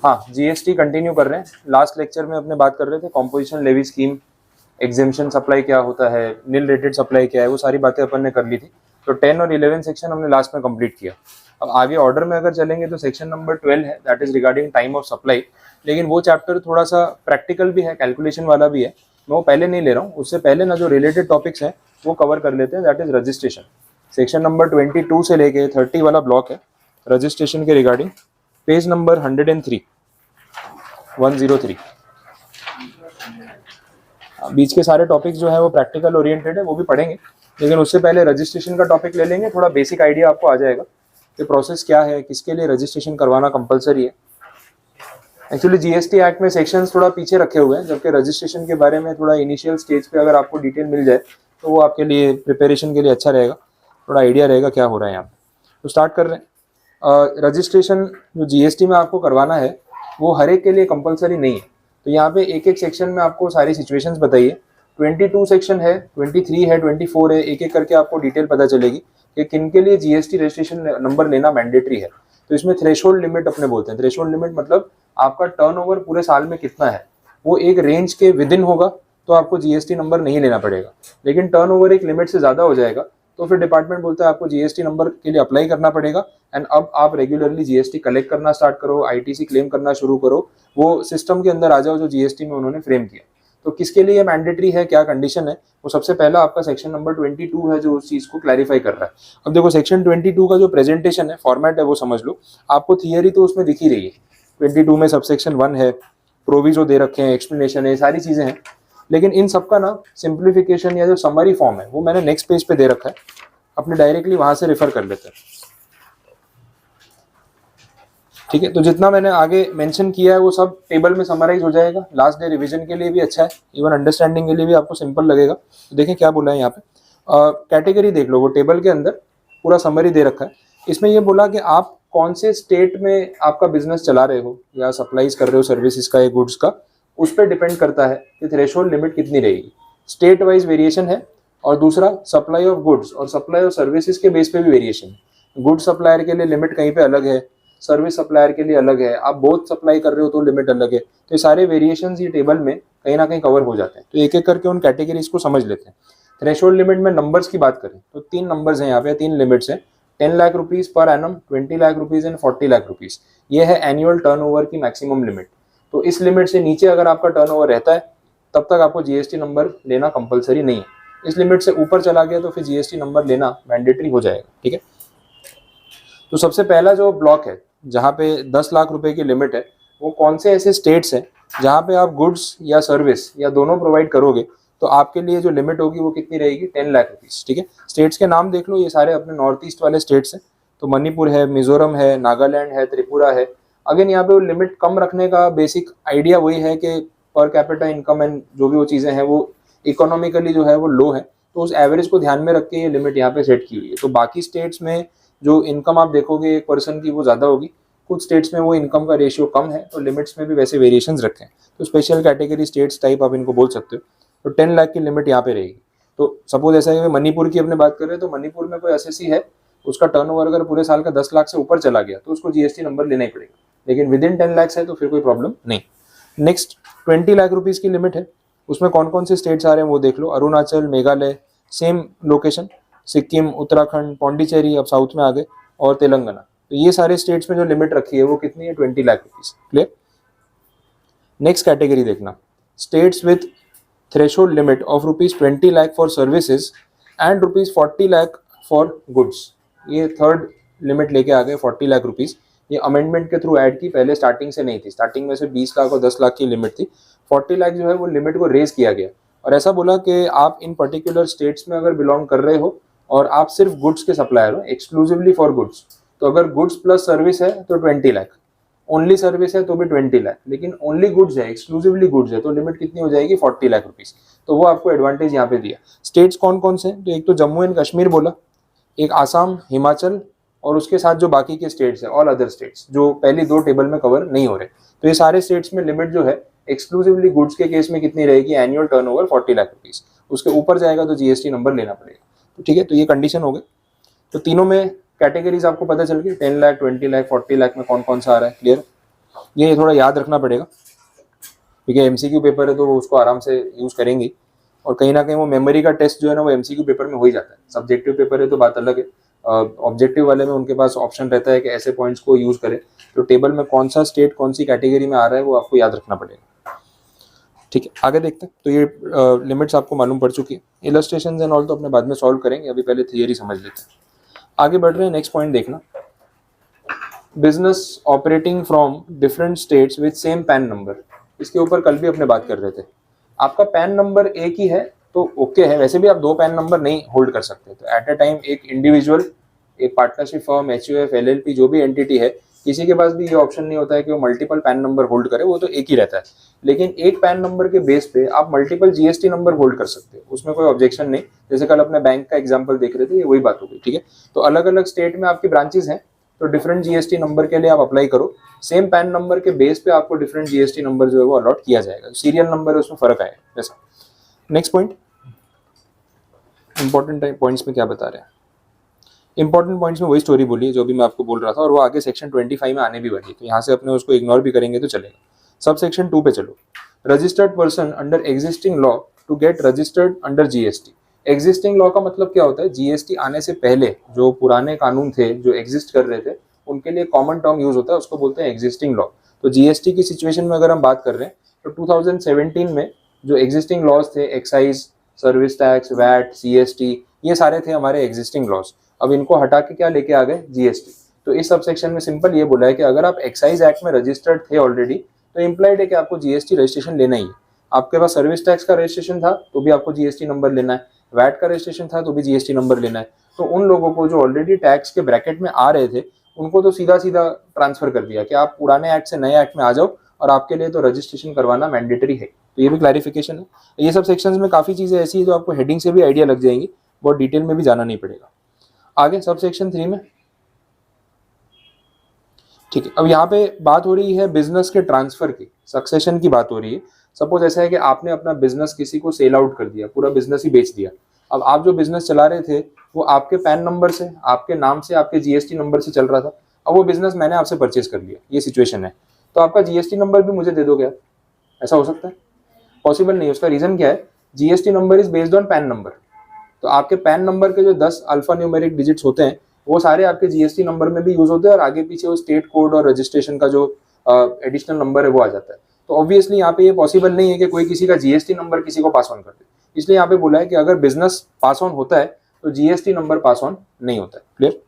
हाँ, GST continue कर रहे हैं। लास्ट लेक्चर में अपने बात कर रहे थे composition levy scheme, exemption supply क्या होता है, नील रेटेड सप्लाई क्या है, वो सारी बातें अपन ने कर ली थी। तो 10 और 11 सेक्शन हमने लास्ट में कंप्लीट किया। अब आगे ऑर्डर में अगर चलेंगे तो सेक्शन नंबर 12 है, that is regarding time of supply. लेकिन वो चैप्टर थोड़ा सा प्रैक्टिकल भी है, कैलकुलेशन वाला भी है, मैं वो पहले नहीं ले रहा हूँ। उससे पहले ना जो रिलेटेड टॉपिक्स हैं वो कवर कर लेते हैं, that is registration. Section number 22 से लेके 30 वाला ब्लॉक है रजिस्ट्रेशन के रिगार्डिंग, पेज नंबर 103। बीच के सारे टॉपिक्स जो है वो प्रैक्टिकल ओरिएंटेड है, वो भी पढ़ेंगे। लेकिन उससे पहले रजिस्ट्रेशन का टॉपिक ले लेंगे, थोड़ा बेसिक आइडिया आपको आ जाएगा कि प्रोसेस क्या है, किसके लिए रजिस्ट्रेशन करवाना कंपलसरी है। एक्चुअली जीएसटी एक्ट में सेक्शंस थोड़ा पीछे रखे हुए हैं, जबकि रजिस्ट्रेशन के बारे में थोड़ा इनिशियल स्टेज पे अगर आपको डिटेल मिल जाए तो वो आपके लिए प्रिपरेशन के लिए अच्छा रहेगा, थोड़ा आइडिया रहेगा क्या हो रहा है यहाँ पे। तो स्टार्ट कर रहे हैं। रजिस्ट्रेशन जो जीएसटी में आपको करवाना है वो हर एक के लिए कंपलसरी नहीं है। तो यहाँ पे एक एक सेक्शन में आपको सारी सिचुएशंस बताइए। 22 सेक्शन है, 23 है, 24 है, एक एक करके आपको डिटेल पता चलेगी कि किन के लिए जीएसटी रजिस्ट्रेशन नंबर लेना मैंडेटरी है। तो इसमें थ्रेशोल्ड लिमिट अपने बोलते हैं। थ्रेशोल्ड लिमिट मतलब आपका टर्नओवर पूरे साल में कितना है, वो एक रेंज के विद इन होगा तो आपको जीएसटी नंबर नहीं लेना पड़ेगा। लेकिन टर्नओवर एक लिमिट से ज़्यादा हो जाएगा तो फिर डिपार्टमेंट बोलता है आपको जीएसटी नंबर के लिए अप्लाई करना पड़ेगा। एंड अब आप रेगुलरली जीएसटी कलेक्ट करना स्टार्ट करो, आईटीसी क्लेम करना शुरू करो, वो सिस्टम के अंदर आ जाओ जो जीएसटी में उन्होंने फ्रेम किया। तो किसके लिए मैंडेटरी है, क्या कंडीशन है, वो सबसे पहला आपका सेक्शन नंबर 22 है जो उस चीज को क्लैरिफाई कर रहा है। अब देखो सेक्शन 22 का जो प्रेजेंटेशन है, फॉर्मेट है, वो समझ लो। आपको थियरी तो उसमें दिख ही रही है। 22 में सबसेक्शन 1 है, प्रोविजो दे रखे हैं, एक्सप्लेनेशन है, सारी चीजें हैं। लेकिन इन सबका ना सिंप्लीफिकेशन या जो समरी फॉर्म है वो मैंने नेक्स्ट पेज पे दे रखा है, अपने डायरेक्टली वहां से रेफर कर लेते हैं। ठीक है, तो जितना मैंने आगे मेंशन किया है वो सब टेबल में समराइज हो जाएगा। लास्ट डे रिवीजन के लिए भी अच्छा है, इवन अंडरस्टैंडिंग के लिए भी आपको सिंपल लगेगा। तो देखें क्या बोला है यहाँ पे, कैटेगरी देख लो, वो टेबल के अंदर पूरा समरी दे रखा है। इसमें ये बोला कि आप कौन से स्टेट में आपका बिजनेस चला रहे हो या सप्लाईज कर रहे हो सर्विसेज का या गुड्स का, उस पर डिपेंड करता है कि थ्रेशोल्ड लिमिट कितनी रहेगी। स्टेट वाइज वेरिएशन है। और दूसरा सप्लाई ऑफ गुड्स और सप्लाई ऑफ सर्विसेज के बेस पे भी वेरिएशन है। गुड सप्लायर के लिए लिमिट कहीं पे अलग है, सर्विस सप्लायर के लिए अलग है, आप बोथ सप्लाई कर रहे हो तो लिमिट अलग है। तो ये सारे वेरिएशंस ये टेबल में कहीं ना कहीं कवर हो जाते हैं। तो एक एक करके उन कैटेगरीज को समझ लेते हैं। थ्रेशोल्ड लिमिट में नंबर्स की बात करें तो 3 नंबर्स हैं यहाँ पे, 3 लिमिट्स हैं। 10 lakh rupees per annum, 20 lakh rupees and 40 lakh rupees. ये है एनुअल टर्नओवर की मैक्सिमम लिमिट। तो इस लिमिट से नीचे अगर आपका टर्नओवर रहता है तब तक आपको जीएसटी नंबर लेना कंपलसरी नहीं है। इस लिमिट से ऊपर चला गया तो फिर जीएसटी नंबर लेना मैंडेटरी हो जाएगा। ठीक है, तो सबसे पहला जो ब्लॉक है जहाँ पे 10 लाख रुपए की लिमिट है, वो कौन से ऐसे स्टेट्स हैं जहाँ पे आप गुड्स या सर्विस या दोनों प्रोवाइड करोगे तो आपके लिए जो लिमिट होगी वो कितनी रहेगी, 10 लाख रुपीज। ठीक है, स्टेट्स के नाम देख लो, ये सारे अपने नॉर्थ ईस्ट वाले स्टेट्स हैं। तो मणिपुर है, मिजोरम है, नागालैंड है, त्रिपुरा है। अगेन यहाँ पे वो लिमिट कम रखने का बेसिक आइडिया वही है कि पर कैपिटा इनकम एंड जो भी वो चीज़ें हैं वो इकोनॉमिकली जो है वो लो है, तो उस एवरेज को ध्यान में रख के ये लिमिट यहाँ पे सेट की हुई है। तो बाकी स्टेट्स में जो इनकम आप देखोगे एक पर्सन की वो ज़्यादा होगी, कुछ स्टेट्स में वो इनकम का रेशियो कम है, तो लिमिट्स में भी वैसे वेरिएशंस रखे हैं। तो स्पेशल कैटेगरी स्टेट्स टाइप आप इनको बोल सकते हो। तो 10 लाख की लिमिट यहाँ पे रहेगी। तो सपोज ऐसा है कि मणिपुर की अपने बात करें तो मणिपुर में कोई एसएससी है, उसका टर्नओवर अगर पूरे साल का 10 लाख से ऊपर चला गया तो उसको जीएसटी नंबर लेना ही पड़ेगा। लेकिन विद इन 10 लाख है तो फिर कोई प्रॉब्लम नहीं। नेक्स्ट 20 लाख रुपीज़ की लिमिट है, उसमें कौन कौन से स्टेट्स आ रहे हैं वो देख लो। अरुणाचल, मेघालय, सेम लोकेशन, सिक्किम, उत्तराखंड, पौंडीचेरी, अब साउथ में आ गए, और तेलंगाना। तो ये सारे स्टेट्स में जो लिमिट रखी है वो कितनी है, 20 lakh rupees. Clear. Next category देखना, states with threshold limit of ₹20 lakh for services and ₹40 lakh for goods. ये थर्ड लिमिट लेके आ गए 40 लाख रुपीज़। ये अमेंडमेंट के थ्रू ऐड की, पहले स्टार्टिंग से नहीं थी। स्टार्टिंग में से 20 लाख और 10 लाख की लिमिट थी। 40 लाख जो है वो लिमिट को रेज किया गया और ऐसा बोला कि आप इन पर्टिकुलर स्टेट्स में अगर बिलोंग कर रहे हो और आप सिर्फ गुड्स के सप्लायर हो, एक्सक्लूसिवली फॉर गुड्स, तो अगर गुड्स प्लस सर्विस है तो 20 लाख, ओनली सर्विस है तो भी 20 लाख, लेकिन ओनली गुड्स है, एक्सक्लूसिवली गुड्स है तो लिमिट कितनी हो जाएगी, 40 लाख रुपीज़। तो वो आपको एडवांटेज यहाँ पे दिया। स्टेट्स कौन कौन से हैं, तो एक तो जम्मू एंड कश्मीर बोला, एक आसाम, हिमाचल, और उसके साथ जो बाकी के स्टेट्स है, ऑल अदर स्टेट्स जो पहली 2 टेबल में कवर नहीं हो रहे। तो ये सारे स्टेट्स में लिमिट जो है एक्सक्लूसिवली गुड्स के केस में कितनी रहेगी, एनुअल टर्नओवर 40 लाख रुपीज़। उसके ऊपर जाएगा तो जीएसटी नंबर लेना पड़ेगा। तो ठीक है, तो ये कंडीशन हो गई। तो तीनों में कैटेगरीज आपको पता चल गई, 10 लाख, 20 लाख, 40 लाख में कौन कौन सा आ रहा है। क्लियर। ये थोड़ा याद रखना पड़ेगा क्योंकि एमसीक्यू पेपर है तो वो उसको आराम से यूज़ करेंगे। और कहीं ना कहीं वो मेमोरी का टेस्ट जो है ना वो एमसीक्यू पेपर में हो ही जाता है। सब्जेक्टिव पेपर है तो बात अलग है। ऑब्जेक्टिव वाले में उनके पास ऑप्शन रहता है कि ऐसे पॉइंट्स को यूज़ करें, तो टेबल में कौन सा स्टेट कौन सी कैटेगरी में आ रहा है वो आपको याद रखना पड़ेगा। ठीक है, आगे देखते हैं। तो ये लिमिट्स आपको मालूम पड़ चुकी है। इलस्ट्रेशंस एंड ऑल तो अपने बाद में सॉल्व करेंगे, अभी पहले थियरी समझ लेते हैं। आगे बढ़ रहे हैं, नेक्स्ट पॉइंट देखना, business operating from different states with same pan number. इसके ऊपर कल भी अपने बात कर रहे थे। आपका पैन नंबर एक ही है तो ओके है, वैसे भी आप दो पैन नंबर नहीं होल्ड कर सकते। तो एट अ टाइम एक इंडिविजुअल, एक पार्टनरशिप फर्म, एचयूएफ, एलएलपी जो भी एंटिटी है, किसी के पास भी ये ऑप्शन नहीं होता है कि वो मल्टीपल पैन नंबर होल्ड करे, वो तो एक ही रहता है। लेकिन एक पैन नंबर के बेस पे आप मल्टीपल जीएसटी नंबर होल्ड कर सकते हो, उसमें कोई ऑब्जेक्शन नहीं। जैसे कल अपने बैंक का एग्जांपल देख रहे थे, ये वही बात हो गई। ठीक है, तो अलग अलग स्टेट में आपकी ब्रांचेस हैं तो डिफरेंट जीएसटी नंबर के लिए आप अप्लाई करो। सेम पैन नंबर के बेस पे आपको डिफरेंट जीएसटी नंबर जो है वो अलॉट किया जाएगा। सीरियल नंबर है उसमें फर्क आएगा। जैसा नेक्स्ट पॉइंट, इंपॉर्टेंट पॉइंट्स में क्या बता रहे हैं। इंपॉर्टेंट पॉइंट्स में वही स्टोरी बोली है जो भी मैं आपको बोल रहा था, और वो आगे सेक्शन 25 में आने भी वाली है, तो यहाँ से अपने उसको इग्नोर भी करेंगे तो चलेगा। सब सेक्शन 2 पे चलो। Registered person under existing law to get registered under GST. Existing law का मतलब क्या होता है, जीएसटी आने से पहले जो पुराने कानून थे जो एग्जिस्ट कर रहे थे उनके लिए कॉमन टर्म यूज होता है, उसको बोलते हैं एग्जिस्टिंग लॉ। तो जीएसटी की सिचुएशन में अगर हम बात कर रहे हैं तो 2017 में जो एग्जिस्टिंग लॉज थे, excise, service tax, VAT, CST, ये सारे थे हमारे एग्जिस्टिंग लॉज। अब इनको हटा के क्या लेके आ गए, जीएसटी। तो इस सबसेक्शन में सिंपल ये बोला है कि अगर आप एक्साइज एक्ट में रजिस्टर्ड थे ऑलरेडी तो इम्प्लाइड है कि आपको जीएसटी रजिस्ट्रेशन लेना ही है। आपके पास सर्विस टैक्स का रजिस्ट्रेशन था तो भी आपको जीएसटी नंबर लेना है, वैट का रजिस्ट्रेशन था तो भी जीएसटी नंबर लेना है। तो उन लोगों को जो ऑलरेडी टैक्स के ब्रैकेट में आ रहे थे उनको तो सीधा सीधा ट्रांसफर कर दिया कि आप पुराने एक्ट से नए एक्ट में आ जाओ और आपके लिए तो रजिस्ट्रेशन करवाना मैंडेटरी है। तो ये भी क्लैरिफिकेशन है। ये सब सेक्शंस में काफ़ी चीज़ें ऐसी है जो आपको हेडिंग से भी आइडिया लग जाएंगी, बहुत डिटेल में भी जाना नहीं पड़ेगा। आगे सब सेक्शन 3 में, ठीक है। अब यहाँ पे बात हो रही है बिजनेस के ट्रांसफर की, सक्सेशन की बात हो रही है। सपोज ऐसा है कि आपने अपना बिजनेस किसी को सेल आउट कर दिया, पूरा बिजनेस ही बेच दिया। अब आप जो बिजनेस चला रहे थे वो आपके पैन नंबर से, आपके नाम से, आपके जीएसटी नंबर से चल रहा था। अब वो बिजनेस मैंने आपसे परचेज कर लिया, ये सिचुएशन है, तो आपका जीएसटी नंबर भी मुझे दे दोगे? ऐसा हो सकता है? पॉसिबल नहीं। उसका रीजन क्या है, GST number is based on pan number. तो आपके पैन नंबर के जो 10 अल्फा न्यूमेरिक डिजिट्स होते हैं वो सारे आपके जीएसटी नंबर में भी यूज होते हैं, और आगे पीछे वो स्टेट कोड और रजिस्ट्रेशन का जो एडिशनल नंबर है वो आ जाता है। तो ऑब्वियसली यहाँ पे ये पॉसिबल नहीं है कि कोई किसी का जीएसटी नंबर किसी को पास ऑन कर दे। इसलिए यहाँ पे बोला है कि अगर बिजनेस पास ऑन होता है तो जीएसटी नंबर पास ऑन नहीं होता है। क्लियर?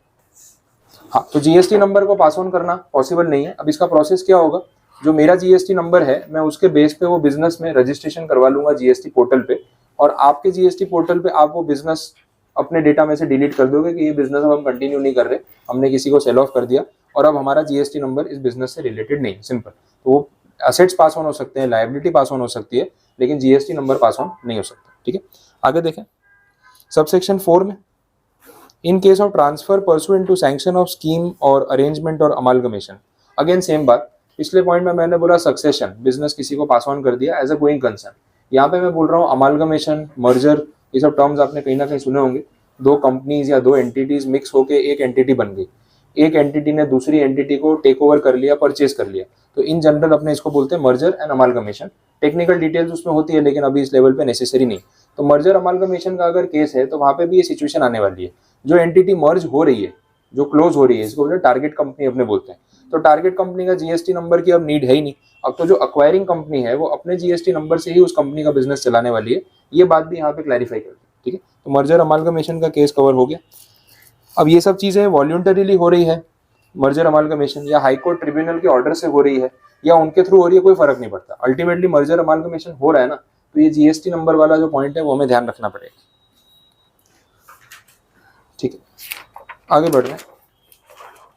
हाँ, तो जीएसटी नंबर को पास ऑन करना पॉसिबल नहीं है। अब इसका प्रोसेस क्या होगा, जो मेरा जीएसटी नंबर है मैं उसके बेस पे वो बिजनेस में रजिस्ट्रेशन करवा लूंगा जीएसटी पोर्टल पे, और आपके जीएसटी पोर्टल पे आप वो बिजनेस अपने डेटा में से डिलीट कर दोगे कि ये बिजनेस अब हम कंटिन्यू नहीं कर रहे, हमने किसी को सेल ऑफ कर दिया और अब हमारा जीएसटी नंबर इस बिजनेस से रिलेटेड नहीं। सिंपल। तो वो असेट्स पास ऑन हो सकते हैं, लायबिलिटी पास ऑन हो सकती है, लेकिन जीएसटी नंबर पास ऑन नहीं हो सकता। ठीक है, आगे देखें सबसेक्शन 4 में, in case of transfer pursuant to sanction of scheme और अरेंजमेंट और अमालगमेशन। अगेन सेम बात, पिछले पॉइंट में मैंने बोला सक्सेशन, बिजनेस किसी को पास ऑन कर दिया एज अ गोइंग कंसर्न। यहाँ पे मैं बोल रहा हूँ अमालगमेशन, मर्जर, ये सब टर्म्स आपने कहीं ना कहीं सुने होंगे। दो कंपनीज या दो एंटिटीज मिक्स होके एक एंटिटी बन गई, एक एंटिटी ने दूसरी एंटिटी को टेक ओवर कर लिया, परचेज कर लिया। तो इन जनरल अपने इसको बोलते हैं merger and amalgamation. Technical details उसमें होती है लेकिन अभी इस लेवल पे नेसेसरी नहीं। तो मर्जर अमालगमेशन का अगर केस है तो वहाँ पे भी ये सिचुएशन आने वाली है। जो एंटिटी मर्ज हो रही है, जो क्लोज हो रही है, इसको बोलते हैं टारगेट कंपनी अपने बोलते हैं। तो टारगेट कंपनी का जीएसटी नंबर की अब नीड है ही नहीं। अब तो जो अक्वायरिंग कंपनी है वो अपने जीएसटी नंबर से ही उस कंपनी का बिजनेस चलाने वाली है। ये बात भी यहाँ पे क्लैरिफाई करते हैं। ठीक है, तो मर्जर अमालगमेशन का केस कवर हो गया। अब ये सब चीजें वॉल्यूंटरीली हो रही है, मर्जर अमालगमेशन या हाई कोर्ट ट्रिब्यूनल के ऑर्डर से हो रही है या उनके थ्रू हो रही है, कोई फर्क नहीं पड़ता। अल्टीमेटली मर्जर अमालगमेशन हो रहा है ना, तो ये जीएसटी नंबर वाला जो पॉइंट है वो हमें ध्यान रखना पड़ेगा। ठीक है, आगे बढ़ रहे हैं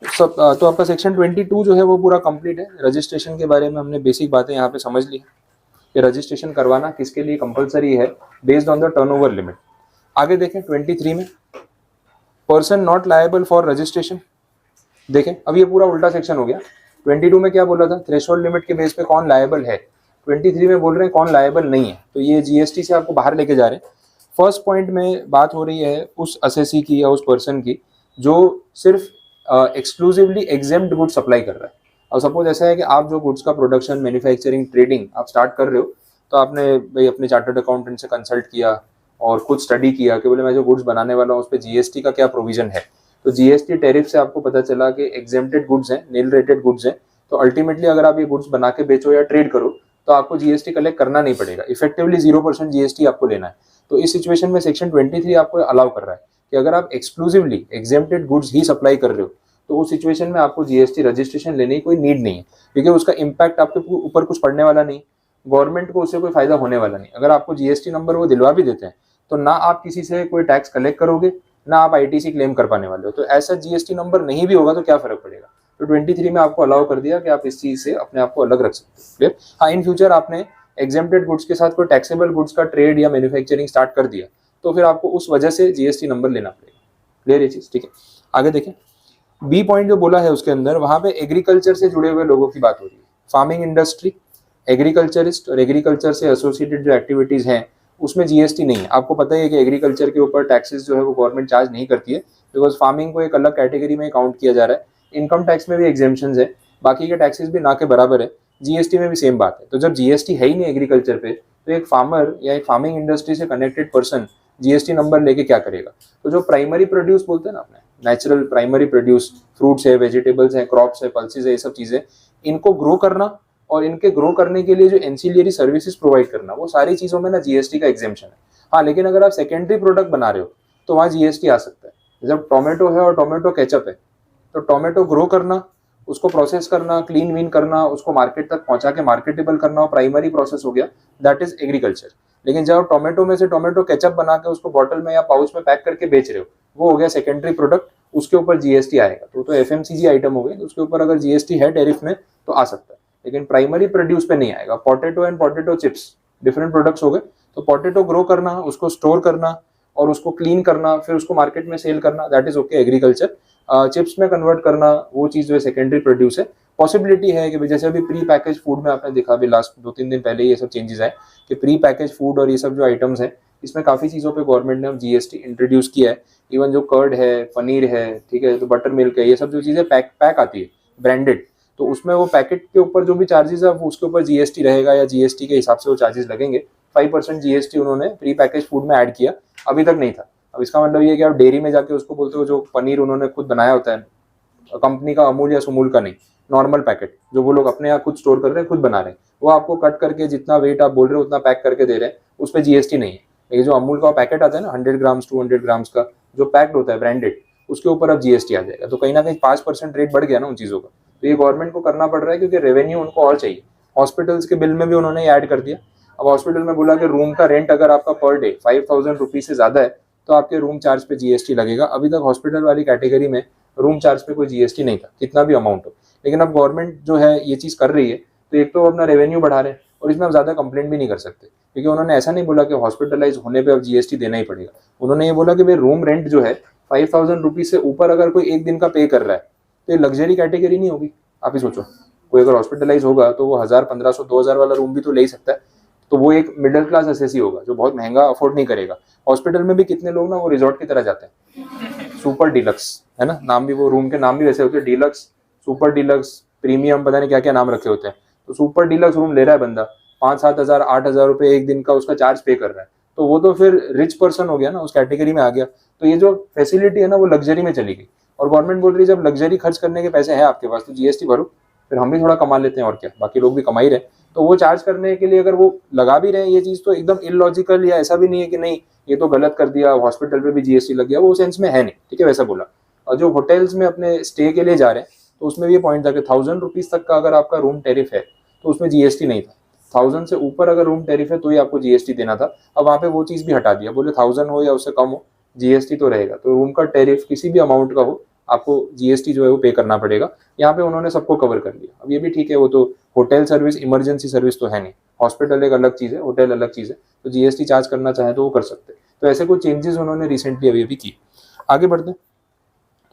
सब। तो आपका सेक्शन 22 जो है वो पूरा कंप्लीट है। रजिस्ट्रेशन के बारे में हमने बेसिक बातें यहाँ पे समझ ली कि रजिस्ट्रेशन करवाना किसके लिए कंपलसरी है based on the turnover limit. आगे देखें 23 में, person not liable for registration. देखें अब ये पूरा उल्टा सेक्शन हो गया। 22 में क्या बोला था, थ्रेशोल्ड लिमिट के बेस पे कौन लायबल है, 23 में बोल रहे हैं कौन लायबल नहीं है। तो ये जीएसटी से आपको बाहर लेके जा रहे हैं। फर्स्ट पॉइंट में बात हो रही है उस असेसी की या उस पर्सन की जो सिर्फ एक्सक्लूसिवली एग्जेम्प्ट गुड सप्लाई कर रहा है। अब सपोज ऐसा है कि आप जो गुड्स का प्रोडक्शन, मैन्युफैक्चरिंग, ट्रेडिंग आप स्टार्ट कर रहे हो, तो आपने भाई अपने चार्टर्ड अकाउंटेंट से कंसल्ट किया और खुद स्टडी किया कि बोले मैं जो गुड्स बनाने वाला हूँ उस पर जीएसटी का क्या प्रोविजन है। तो जीएसटी टैरिफ से आपको पता चला कि एग्जेम्प्टेड गुड्स हैं, नील रेटेड गुड्स हैं, तो अल्टीमेटली अगर आप ये गुड्स बना के बेचो या ट्रेड करो तो आपको जीएसटी कलेक्ट करना नहीं पड़ेगा, इफेक्टिवली 0% जीएसटी आपको लेना है। तो इस सिचुएशन में सेक्शन 23 आपको अलाउ कर रहा है कि अगर आप एक्सक्लूसिवली एग्जेम्प्टेड गुड्स ही सप्लाई कर रहे हो तो उस सिचुएशन में आपको जीएसटी रजिस्ट्रेशन लेने की कोई नीड नहीं है, क्योंकि उसका इम्पैक्ट आपके ऊपर कुछ पड़ने वाला नहीं, गवर्नमेंट को उससे कोई फायदा होने वाला नहीं। अगर आपको जीएसटी नंबर वो दिलवा भी देते हैं तो ना आप किसी से कोई टैक्स कलेक्ट करोगे, ना आप आईटीसी क्लेम कर पाने वाले हो। तो ऐसा जीएसटी नंबर नहीं भी होगा तो क्या फर्क पड़ेगा। तो 23 में आपको अलाउ कर दिया कि आप इस चीज से अपने आप को अलग रख सकते हो। क्लियर? हाँ, इन फ्यूचर आपने एग्जेम्प्टेड गुड्स के साथ कोई टैक्सेबल गुड्स का ट्रेड या मैन्युफैक्चरिंग स्टार्ट कर दिया तो फिर आपको उस वजह से जीएसटी नंबर लेना पड़ेगा। क्लियर ये चीज? ठीक है, आगे देखें। बी पॉइंट जो बोला है उसके अंदर, वहां पे एग्रीकल्चर से जुड़े हुए लोगों की बात हो रही है। फार्मिंग इंडस्ट्री, एग्रीकल्चरिस्ट और एग्रीकल्चर से एसोसिएटेड जो एक्टिविटीज हैं उसमें जीएसटी नहीं है। आपको पता ही है कि एग्रीकल्चर के ऊपर टैक्सेस जो है वो गवर्नमेंट चार्ज नहीं करती है, बिकॉज फार्मिंग को एक अलग कैटेगरी में काउंट किया जा रहा है। इनकम टैक्स में भी एग्जेम्पशंस है, बाकी के टैक्सेस भी ना के बराबर है। जीएसटी में भी सेम बात है। तो जब जीएसटी है ही नहीं एग्रीकल्चर पे, तो एक फार्मर या एक फार्मिंग इंडस्ट्री से कनेक्टेड पर्सन जीएसटी नंबर लेके क्या करेगा। तो जो प्राइमरी प्रोड्यूस बोलते हैं ना अपने, नेचुरल प्राइमरी प्रोड्यूस, फ्रूट्स है, वेजिटेबल्स है, क्रॉप्स है, पल्सेस है, ये सब चीजें, इनको ग्रो करना और इनके ग्रो करने के लिए जो एंसिलियरी सर्विसेज प्रोवाइड करना, वो सारी चीजों में ना जीएसटी का एग्जेम्पशन है। हाँ, लेकिन अगर आप सेकेंडरी प्रोडक्ट बना रहे हो तो वहाँ जीएसटी आ सकता है। जब टोमेटो है और टोमेटो केचप है, तो टोमेटो ग्रो करना, उसको प्रोसेस करना, क्लीन वीन करना, उसको मार्केट तक पहुंचा के मार्केटेबल करना, वो प्राइमरी प्रोसेस हो गया, दैट इज एग्रीकल्चर। लेकिन जब टोमेटो में से टोमेटो केचप बना के उसको बॉटल में या पाउच में पैक करके बेच रहे हो, वो हो गया सेकेंडरी प्रोडक्ट, उसके ऊपर जीएसटी आएगा। तो एफएमसीजी आइटम हो गई, तो उसके ऊपर अगर जीएसटी है टैरिफ में तो आ सकता है, लेकिन प्राइमरी प्रोड्यूस पे नहीं आएगा। Potato and potato chips different products हो गए। तो पोटैटो ग्रो करना, उसको स्टोर करना और उसको क्लीन करना, फिर उसको मार्केट में सेल करना, that is okay agriculture. Chips में कन्वर्ट करना, वो चीज जो है सेकेंडरी प्रोड्यूस है। पॉसिबिलिटी है कि जैसे अभी प्री पैकेज फूड में आपने देखा, अभी लास्ट 2-3 दिन पहले ये सब चेंजेस आए कि प्री पैकेज फूड और ये सब जो आइटम्स हैं, इसमें काफी चीजों पे गवर्नमेंट ने जीएसटी इंट्रोड्यूस किया है। इवन जो कर्ड है, पनीर है, ठीक है, तो बटर मिल्क है, ये सब जो चीजें पैक आती है ब्रांडेड, तो उसमें वो पैकेट के ऊपर जो भी चार्जेस है उसके ऊपर जीएसटी रहेगा या जीएसटी के हिसाब से वो चार्जेस लगेंगे। 5% जीएसटी उन्होंने प्री पैकेज फूड में ऐड किया, अभी तक नहीं था। अब इसका मतलब ये कि आप डेयरी में जाके उसको बोलते हो, जो पनीर उन्होंने खुद बनाया होता है कंपनी का, अमूल या सुमूल का नहीं, नॉर्मल पैकेट जो वो लोग अपने यहाँ खुद स्टोर कर रहे हैं, खुद बना रहे हैं, वो आपको कट करके जितना वेट आप बोल रहे हो उतना पैक करके दे रहे हैं, उस पर जीएसटी नहीं है। लेकिन जो अमूल का पैकेट आता है ना 100 ग्राम्स 200 ग्राम्स का जो पैक्ड होता है ब्रांडेड, उसके ऊपर अब जीएसटी आ जाएगा। तो कहीं ना कहीं 5% रेट बढ़ गया ना उन चीज़ों का। तो ये गवर्नमेंट को करना पड़ रहा है क्योंकि रेवेन्यू उनको और चाहिए। हॉस्पिटल्स के बिल में भी उन्होंने ऐड कर दिया। अब हॉस्पिटल में बोला कि रूम का रेंट अगर आपका पर डे 5000 रुपीज से ज्यादा है तो आपके रूम चार्ज पे जीएसटी लगेगा। अभी तक हॉस्पिटल वाली कैटेगरी में रूम चार्ज पे कोई जीएसटी नहीं था, कितना भी अमाउंट हो। लेकिन अब गवर्नमेंट जो है ये चीज कर रही है, तो एक तो अपना रेवेन्यू बढ़ा रहे हैं और इसमें आप ज्यादा कंप्लेंट भी नहीं कर सकते, क्योंकि उन्होंने ऐसा नहीं बोला कि हॉस्पिटलाइज होने पे अब जीएसटी देना ही पड़ेगा। उन्होंने ये बोला कि भाई रूम रेंट जो है 5000 रुपीज से ऊपर अगर कोई एक दिन का पे कर रहा है तो ये लग्जरी कैटेगरी नहीं होगी। आप ही सोचो, कोई अगर हॉस्पिटलाइज होगा तो वो 1000, 1500, 2000 वाला रूम भी तो ले ही सकता है। तो वो एक मिडिल क्लास एसएससी होगा जो बहुत महंगा अफोर्ड नहीं करेगा। हॉस्पिटल में भी कितने लोग ना वो रिजॉर्ट की तरह जाते हैं, सुपर डिलक्स है ना, नाम भी वो रूम के नाम भी वैसे होते हैं, डिलक्स, सुपर डिलक्स, प्रीमियम, पता नहीं क्या क्या नाम रखे होते हैं। तो सुपर डिलक्स रूम ले रहा है बंदा, 5-7 हजार 8 हजार रुपये एक दिन का उसका चार्ज पे कर रहा है, तो वो तो फिर रिच पर्सन हो गया ना, उस कैटेगरी में आ गया। तो ये जो फैसिलिटी है ना वो लग्जरी में चली गई। और गवर्नमेंट बोल रही है जब लग्जरी खर्च करने के पैसे हैं आपके पास तो जीएसटी भरो, फिर हम भी थोड़ा कमा लेते हैं और क्या, बाकी लोग भी कमा ही रहे। तो वो चार्ज करने के लिए अगर वो लगा भी रहे हैं ये चीज, तो एकदम इलॉजिकल या ऐसा भी नहीं है कि नहीं ये तो गलत कर दिया, हॉस्पिटल पे भी जीएसटी लग गया, वो सेंस में है नहीं। ठीक है, वैसा बोला। और जो होटल्स में अपने स्टे के लिए जा रहे हैं तो उसमें भी ये पॉइंट था कि 1000 रुपीज तक का अगर आपका रूम टैरिफ है तो उसमें जीएसटी नहीं था। 1000 से ऊपर अगर रूम टैरिफ है तो ही आपको जीएसटी देना था। अब वहाँ पे वो चीज भी हटा दिया, बोले 1000 हो या उससे कम हो जीएसटी तो रहेगा। तो रूम का टैरिफ किसी भी अमाउंट का हो आपको जीएसटी जो है वो पे करना पड़ेगा। यहाँ पे उन्होंने सबको कवर कर लिया। अब ये भी ठीक है, वो तो होटल सर्विस, इमरजेंसी सर्विस तो है नहीं, हॉस्पिटल एक अलग चीज़ है, होटल अलग चीज़ है, तो जीएसटी चार्ज करना चाहे तो वो कर सकते हैं। तो ऐसे कुछ चेंजेस उन्होंने रिसेंटली अभी की। आगे बढ़ते हैं।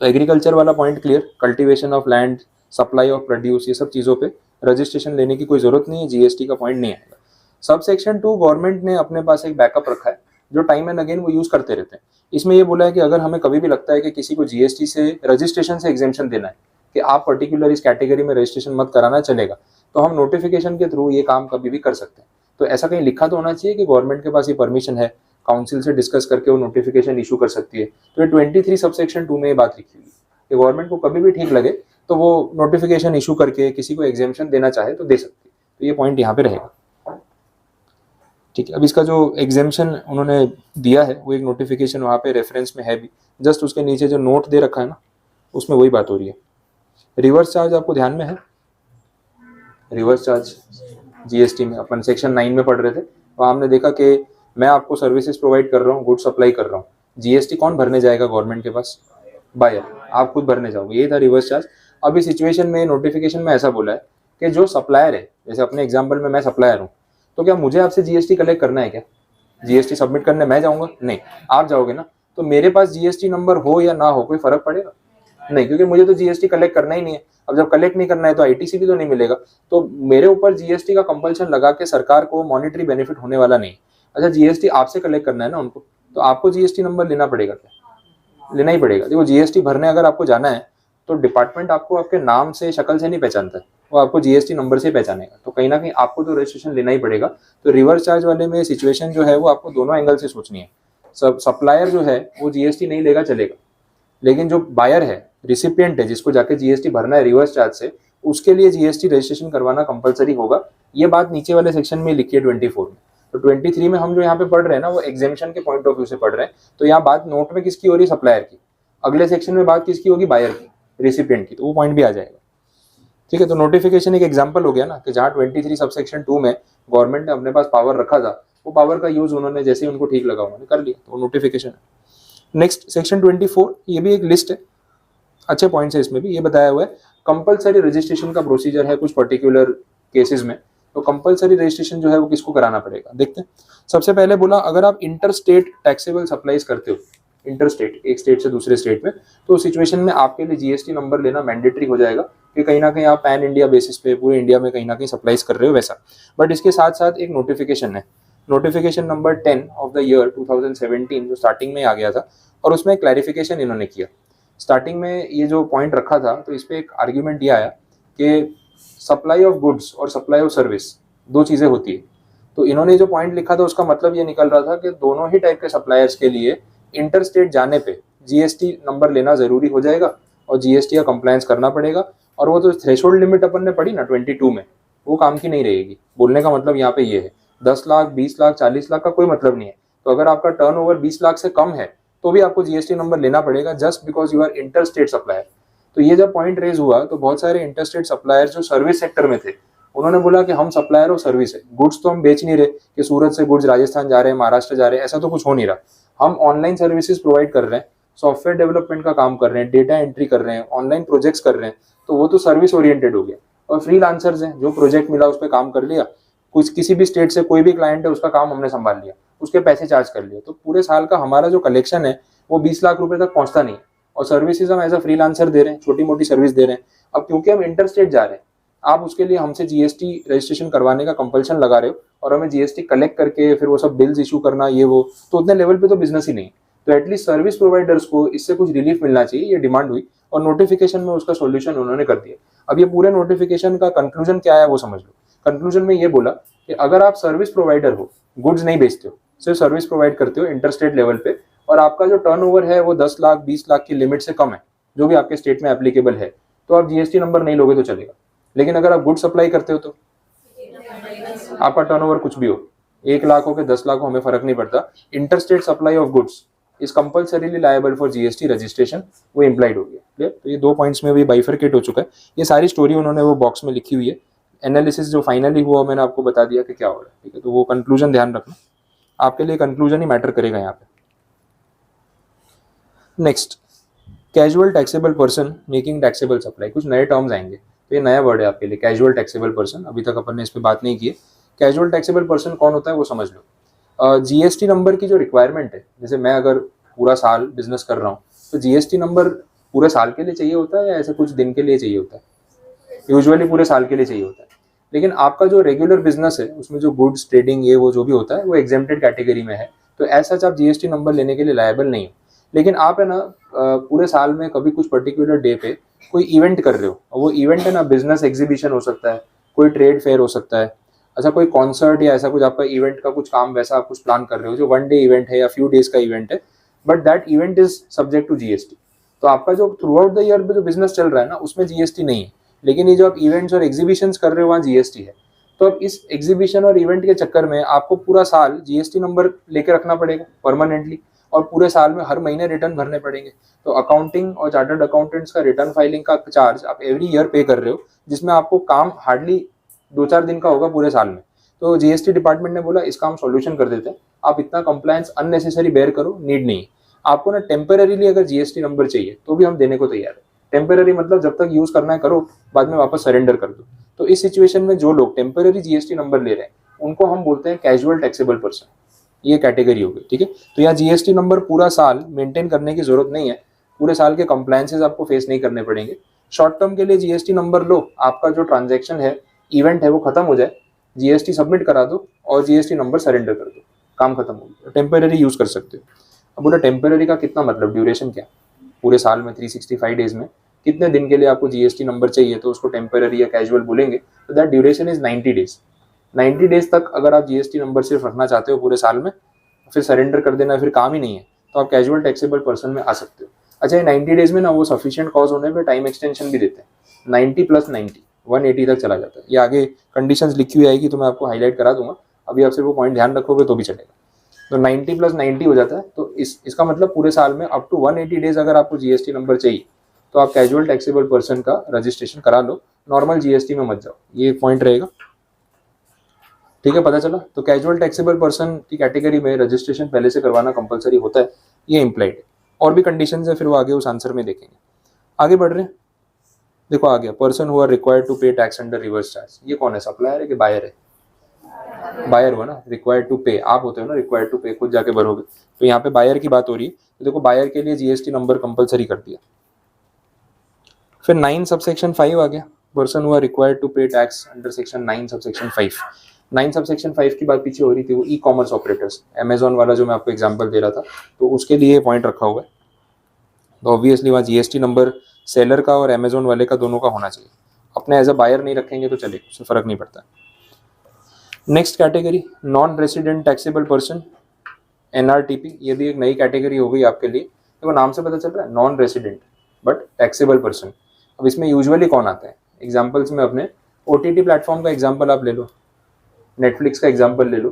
तो एग्रीकल्चर वाला point clear, cultivation of land, supply of produce, ये सब चीज़ों पे रजिस्ट्रेशन लेने की कोई जरूरत नहीं है, जीएसटी का पॉइंट नहीं आएगा। सब सेक्शन 2 गवर्नमेंट ने अपने पास एक बैकअप रखा है जो टाइम एंड अगेन वो यूज करते रहते हैं। इसमें ये बोला है कि अगर हमें कभी भी लगता है कि किसी को जीएसटी से, रजिस्ट्रेशन से एग्जेम्पशन देना है, कि आप पर्टिकुलर इस कैटेगरी में रजिस्ट्रेशन मत कराना, चलेगा, तो हम नोटिफिकेशन के थ्रू ये काम कभी भी कर सकते हैं। तो ऐसा कहीं लिखा तो होना चाहिए कि गवर्नमेंट के पास ये परमिशन है, काउंसिल से डिस्कस करके वो नोटिफिकेशन इशू कर सकती है। तो ये 23 सबसेक्शन 2 में ये बात लिखी हुई है कि गवर्नमेंट को कभी भी ठीक लगे तो वो नोटिफिकेशन इशू करके किसी को एग्जेम्पशन देना चाहे तो दे सकती है। तो ये पॉइंट यहाँ पे रहेगा, ठीक है। अब इसका जो एग्जेम्पशन उन्होंने दिया है वो एक नोटिफिकेशन वहाँ पे रेफरेंस में है भी, जस्ट उसके नीचे जो नोट दे रखा है ना उसमें वही बात हो रही है। रिवर्स चार्ज आपको ध्यान में है, रिवर्स चार्ज जीएसटी में अपन सेक्शन 9 में पढ़ रहे थे, वहाँ हमने देखा कि मैं आपको सर्विसेज प्रोवाइड कर रहा हूँ, गुड सप्लाई कर रहा हूँ, जीएसटी कौन भरने जाएगा गवर्नमेंट के पास? बायर, आप खुद भरने जाओगे, ये था रिवर्स चार्ज। अब इस सिचुएशन में नोटिफिकेशन में ऐसा बोला है कि जो सप्लायर है, जैसे अपने एग्जाम्पल में मैं सप्लायर हूँ, तो क्या मुझे आपसे जीएसटी कलेक्ट करना है क्या? जीएसटी सबमिट करने मैं जाऊँगा? नहीं, आप जाओगे ना। तो मेरे पास जीएसटी नंबर हो या ना हो कोई फर्क पड़ेगा? नहीं, क्योंकि मुझे तो जीएसटी कलेक्ट करना ही नहीं है। अब जब कलेक्ट नहीं करना है तो आईटीसी भी तो नहीं मिलेगा, तो मेरे ऊपर जीएसटी का कंपल्शन लगा के सरकार को मॉनेटरी बेनिफिट होने वाला नहीं। अच्छा, जीएसटी आपसे कलेक्ट करना है ना उनको, तो आपको जीएसटी नंबर लेना पड़ेगा क्या? लेना ही पड़ेगा। देखो, जीएसटी भरने अगर आपको जाना है तो डिपार्टमेंट आपको आपके नाम से, शक्ल से नहीं पहचानता है, वो आपको जीएसटी नंबर से पहचानेगा। तो कहीं ना कहीं आपको तो रजिस्ट्रेशन लेना ही पड़ेगा। तो रिवर्स चार्ज वाले में सिचुएशन जो है वो आपको दोनों एंगल से सोचनी है। सब सप्लायर जो है वो जीएसटी नहीं लेगा, चलेगा, लेकिन जो बायर है, रिसिपिएंट है, जिसको जाके जीएसटी भरना है रिवर्स चार्ज से, उसके लिए जीएसटी रजिस्ट्रेशन करवाना कंपलसरी होगा। ये बात नीचे वाले सेक्शन में लिखी है 24 में। तो 23 में हम जो यहाँ पे पढ़ रहे हैं ना वो एग्जेम्पशन के पॉइंट ऑफ व्यू से पढ़ रहे हैं। तो यहाँ बात नोट में किसकी हो रही है? सप्लायर की। अगले सेक्शन में बात किसकी होगी? बायर की, रिसिपिएंट की। तो वो पॉइंट भी आ जाएगा, ठीक है। तो नोटिफिकेशन एक एग्जाम्पल हो गया ना कि जहाँ 23 सबसेक्शन 2 में गवर्नमेंट ने अपने पास पावर रखा था, वो पावर का यूज उन्होंने जैसे ही उनको ठीक लगा उन्होंने कर लिया, तो नोटिफिकेशन है। नेक्स्ट सेक्शन 24, ये भी एक लिस्ट है, अच्छे पॉइंट्स है इसमें भी। ये बताया हुआ है कंपलसरी रजिस्ट्रेशन का प्रोसीजर है कुछ पर्टिकुलर केसेस में। तो कंपलसरी रजिस्ट्रेशन जो है वो किसको कराना पड़ेगा, देखते हैं। सबसे पहले बोला, अगर आप इंटर स्टेट टैक्सेबल सप्लाईज करते हो, इंटर स्टेट, एक स्टेट से दूसरे स्टेट में, तो सिचुएशन में आपके लिए जीएसटी नंबर लेना मैंडेटरी हो जाएगा कि कहीं ना कहीं आप पैन इंडिया बेसिस पे पूरे इंडिया में कहीं ना कहीं सप्लाईज कर रहे हो वैसा। बट इसके साथ साथ एक नोटिफिकेशन है, notification number 10 of the year 2017 जो स्टार्टिंग में आ गया था, और उसमें क्लैरिफिकेशन इन्होंने किया। स्टार्टिंग में ये जो पॉइंट रखा था तो इस पर एक आर्ग्यूमेंट ये आया कि सप्लाई ऑफ गुड्स और सप्लाई ऑफ सर्विस दो चीज़ें होती है। तो इन्होंने जो पॉइंट लिखा था उसका मतलब ये निकल रहा था कि दोनों ही टाइप के सप्लायर्स के लिए इंटर स्टेट जाने पे जीएसटी नंबर लेना ज़रूरी हो जाएगा और जीएसटी का कंप्लायंस करना पड़ेगा। और वो तो थ्रेशोल्ड लिमिट अपन ने पढ़ी ना 22 में, वो काम की नहीं रहेगी। बोलने का मतलब यहाँ पे ये है 10 लाख, 20 लाख, 40 लाख का कोई मतलब नहीं है। तो अगर आपका टर्नओवर 20 लाख से कम है तो भी आपको जीएसटी नंबर लेना पड़ेगा, just because you are inter state supplier. तो ये जब पॉइंट रेज हुआ तो बहुत सारे इंटर स्टेट सप्लायर जो सर्विस सेक्टर में थे उन्होंने बोला कि हम सप्लायर और सर्विस है, गुड्स तो हम बेच नहीं रहे कि सूरत से गुड्स राजस्थान जा रहे हैं, महाराष्ट्र जा रहे हैं, ऐसा तो कुछ हो नहीं रहा। हम ऑनलाइन सर्विसेज प्रोवाइड कर रहे हैं, सॉफ्टवेयर डेवलपमेंट का काम कर रहे हैं, डेटा एंट्री कर रहे हैं, ऑनलाइन प्रोजेक्ट्स कर रहे हैं, तो वो तो सर्विस ओरिएंटेड हो गया। और फ्रीलांसर्स हैं, जो प्रोजेक्ट मिला उस पर काम कर लिया, कुछ किसी भी स्टेट से कोई भी क्लाइंट है उसका काम हमने संभाल लिया, उसके पैसे चार्ज कर लिए, तो पूरे साल का हमारा जो कलेक्शन है वो 20 लाख रुपए तक पहुंचता नहीं है। और सर्विसेज हम एज अ फ्रीलांसर दे रहे हैं, छोटी मोटी सर्विस दे रहे हैं। अब क्योंकि हम इंटर स्टेट जा रहे हैं, आप उसके लिए हमसे जीएसटी रजिस्ट्रेशन करवाने का कंपल्शन लगा रहे हो और हमें जीएसटी कलेक्ट करके फिर वो सब बिल्स इशू करना, ये वो, तो उतने लेवल पे तो बिजनेस ही नहीं। तो एटलीस्ट सर्विस प्रोवाइडर्स को इससे कुछ रिलीफ मिलना चाहिए, ये डिमांड हुई और नोटिफिकेशन में उसका सोल्यूशन उन्होंने कर दिया। अब ये पूरे नोटिफिकेशन का कंक्लूजन क्या है वो समझ लो। कंक्लूजन में ये बोला कि अगर आप सर्विस प्रोवाइडर हो, गुड्स नहीं बेचते हो, सिर्फ सर्विस प्रोवाइड करते हो इंटर स्टेट लेवल पे, और आपका जो टर्नओवर है वो 10 लाख 20 लाख की लिमिट से कम है, जो भी आपके स्टेट में एप्लीकेबल है, तो आप जीएसटी नंबर नहीं लोगे तो चलेगा। लेकिन अगर आप गुड सप्लाई करते हो तो आपका टर्नओवर कुछ भी हो, 1 लाख हो के 10 लाख हो, हमें फर्क नहीं पड़ता, inter state supply of goods is compulsorily liable for GST registration, वो इम्प्लाइड हो गया। क्लियर? तो ये 2 पॉइंट्स में भी बाइफरकेट हो चुका है। ये सारी स्टोरी उन्होंने वो बॉक्स में लिखी हुई है। एनालिसिस जो फाइनली हुआ मैंने आपको बता दिया कि क्या हो रहा है, ठीक है। तो वो कंक्लूजन ध्यान रखना, आपके लिए कंक्लूजन ही मैटर करेगा यहाँ पे। Next, casual taxable person making taxable supply, कुछ नए टर्म्स आएंगे, तो ये नया वर्ड है आपके लिए, कैजुअल टैक्सेबल पर्सन। अभी तक अपन ने इस पर बात नहीं की है। कैजुअल टैक्सेबल पर्सन कौन होता है वो समझ लो। जीएसटी नंबर की जो रिक्वायरमेंट है, जैसे मैं अगर पूरा साल बिजनेस कर रहा हूँ तो जीएसटी नंबर पूरे साल के लिए चाहिए होता है या ऐसे कुछ दिन के लिए चाहिए होता है? यूजुअली पूरे साल के लिए चाहिए होता है। लेकिन आपका जो रेगुलर बिजनेस है उसमें जो गुड्स ट्रेडिंग ये वो जो भी होता है वो एग्जेम्प्टेड कैटेगरी में है, तो ऐसा आप जीएसटी नंबर लेने के लिए लायबल नहीं हो। लेकिन आप है ना पूरे साल में कभी कुछ पर्टिकुलर डे पे कोई इवेंट कर रहे हो, वो इवेंट है ना बिजनेस एग्जीबिशन हो सकता है, कोई ट्रेड फेयर हो सकता है, अच्छा कोई कॉन्सर्ट या ऐसा कुछ आपका इवेंट का कुछ काम वैसा आप कुछ प्लान कर रहे हो जो 1 डे इवेंट है या फ्यू डेज का इवेंट है, but that event is subject to GST. तो आपका जो थ्रू आउट द ईयर में जो बिजनेस चल रहा है ना उसमें जीएसटी नहीं है, लेकिन ये जो आप इवेंट्स और एग्जीबिशंस कर रहे हो वहाँ जीएसटी है। तो अब इस एग्जीबिशन और इवेंट के चक्कर में आपको पूरा साल जीएसटी नंबर लेके रखना पड़ेगा परमानेंटली, और पूरे साल में हर महीने रिटर्न भरने पड़ेंगे। तो अकाउंटिंग और चार्टर्ड अकाउंटेंट्स का रिटर्न फाइलिंग का चार्ज आप एवरी ईयर पे कर रहे हो, जिसमें आपको काम हार्डली 2-4 दिन का होगा पूरे साल में। तो जीएसटी डिपार्टमेंट ने बोला इसका हम सॉल्यूशन कर देते हैं, आप इतना कंप्लायंस अननेसेसरी बेयर करो, नीड नहीं। आपको ना टेम्पररीली अगर जीएसटी नंबर चाहिए तो भी हम देने को तैयार है। टेम्पररी मतलब जब तक यूज करना है करो, बाद में वापस सरेंडर कर दो। तो इस सिचुएशन में जो लोग टेम्पररी जीएसटी नंबर ले रहे हैं उनको हम बोलते हैं कैजुअल टैक्सेबल पर्सन, ये कैटेगरी हो गई, ठीक है। तो यहाँ जीएसटी नंबर पूरा साल मेंटेन करने की जरूरत नहीं है, पूरे साल के कंप्लायंसेस आपको फेस नहीं करने पड़ेंगे। शॉर्ट टर्म के लिए जीएसटी नंबर लो, आपका जो ट्रांजैक्शन है, इवेंट है, वो खत्म हो जाए, जीएसटी सबमिट करा दो और जीएसटी नंबर सरेंडर कर दो, काम खत्म हो गया। टेम्पररी यूज कर सकते हो। अब बोला टेम्पररी का कितना मतलब, ड्यूरेशन क्या, पूरे साल में 365 डेज में कितने दिन के लिए आपको जीएसटी नंबर चाहिए, तो उसको टेम्पररी या कैजुअल बोलेंगे। तो that duration is 90 days. 90 days तक अगर आप जीएसटी नंबर सिर्फ रखना चाहते हो पूरे साल में, फिर सरेंडर कर देना, फिर काम ही नहीं है, तो आप कैजुअल टैक्सेबल पर्सन में आ सकते हो। अच्छा, ये 90 डेज में ना वो सफिशिएंट कॉज होने पे टाइम एक्सटेंशन भी देते हैं, 90 + 90 180 तक चला जाता है। ये आगे कंडीशंस लिखी हुई आएगी तो मैं आपको हाईलाइट करा दूंगा, अभी आप सिर्फ वो पॉइंट ध्यान रखोगे तो भी चलेगा। तो 90 + 90 हो जाता है। तो इसका मतलब पूरे साल में अप टू 180 डेज अगर आपको जीएसटी नंबर चाहिए तो आप कैजुअल टैक्सेबल पर्सन का रजिस्ट्रेशन करा लो, नॉर्मल जीएसटी में मत जाओ, ये पॉइंट रहेगा, ठीक है, पता चला। तो कैजुअल टैक्सेबल पर्सन की कैटेगरी में रजिस्ट्रेशन पहले से करवाना कंपलसरी होता है, ये इम्प्लाइड है। और भी कंडीशंस है, फिर वो आगे उस आंसर में देखेंगे। आगे बढ़ रहे हैं, देखो आ गया, person who are required to pay tax under reverse charge. ये कौन है, सप्लायर है कि बायर है? बायर हुआ ना, रिक्वायर्ड टू पे आप होते हो ना, रिक्वायर्ड टू पे खुद जाके भरोगे। तो यहाँ पे बायर की बात हो रही है, तो देखो बायर के लिए जीएसटी नंबर कंपलसरी कर दिया। फिर 9 सबसेक्शन 5 आ गया, person who are required to pay tax under section 9 subsection 5। 9 subsection 5 की बात पीछे हो रही थी, वो ई कॉमर्स ऑपरेटर्स, अमेजोन वाला जो मैं आपको एग्जांपल दे रहा था, तो उसके लिए पॉइंट रखा हुआ है। तो ऑब्वियसली वहाँ जीएसटी नंबर सेलर का और अमेजोन वाले का दोनों का होना चाहिए। अपने एज अ बायर नहीं रखेंगे तो चलेगा, उससे फर्क नहीं पड़ता। Next category, non resident taxable person, NRTP. ये भी एक नई कैटेगरी हो गई आपके लिए। देखो नाम से पता चल रहा है, non resident but taxable person. अब इसमें यूजुअली कौन आता है, एग्जाम्पल्स में अपने ओटीटी प्लेटफॉर्म का एग्जाम्पल आप ले लो, नेटफ्लिक्स का एग्जाम्पल ले लो,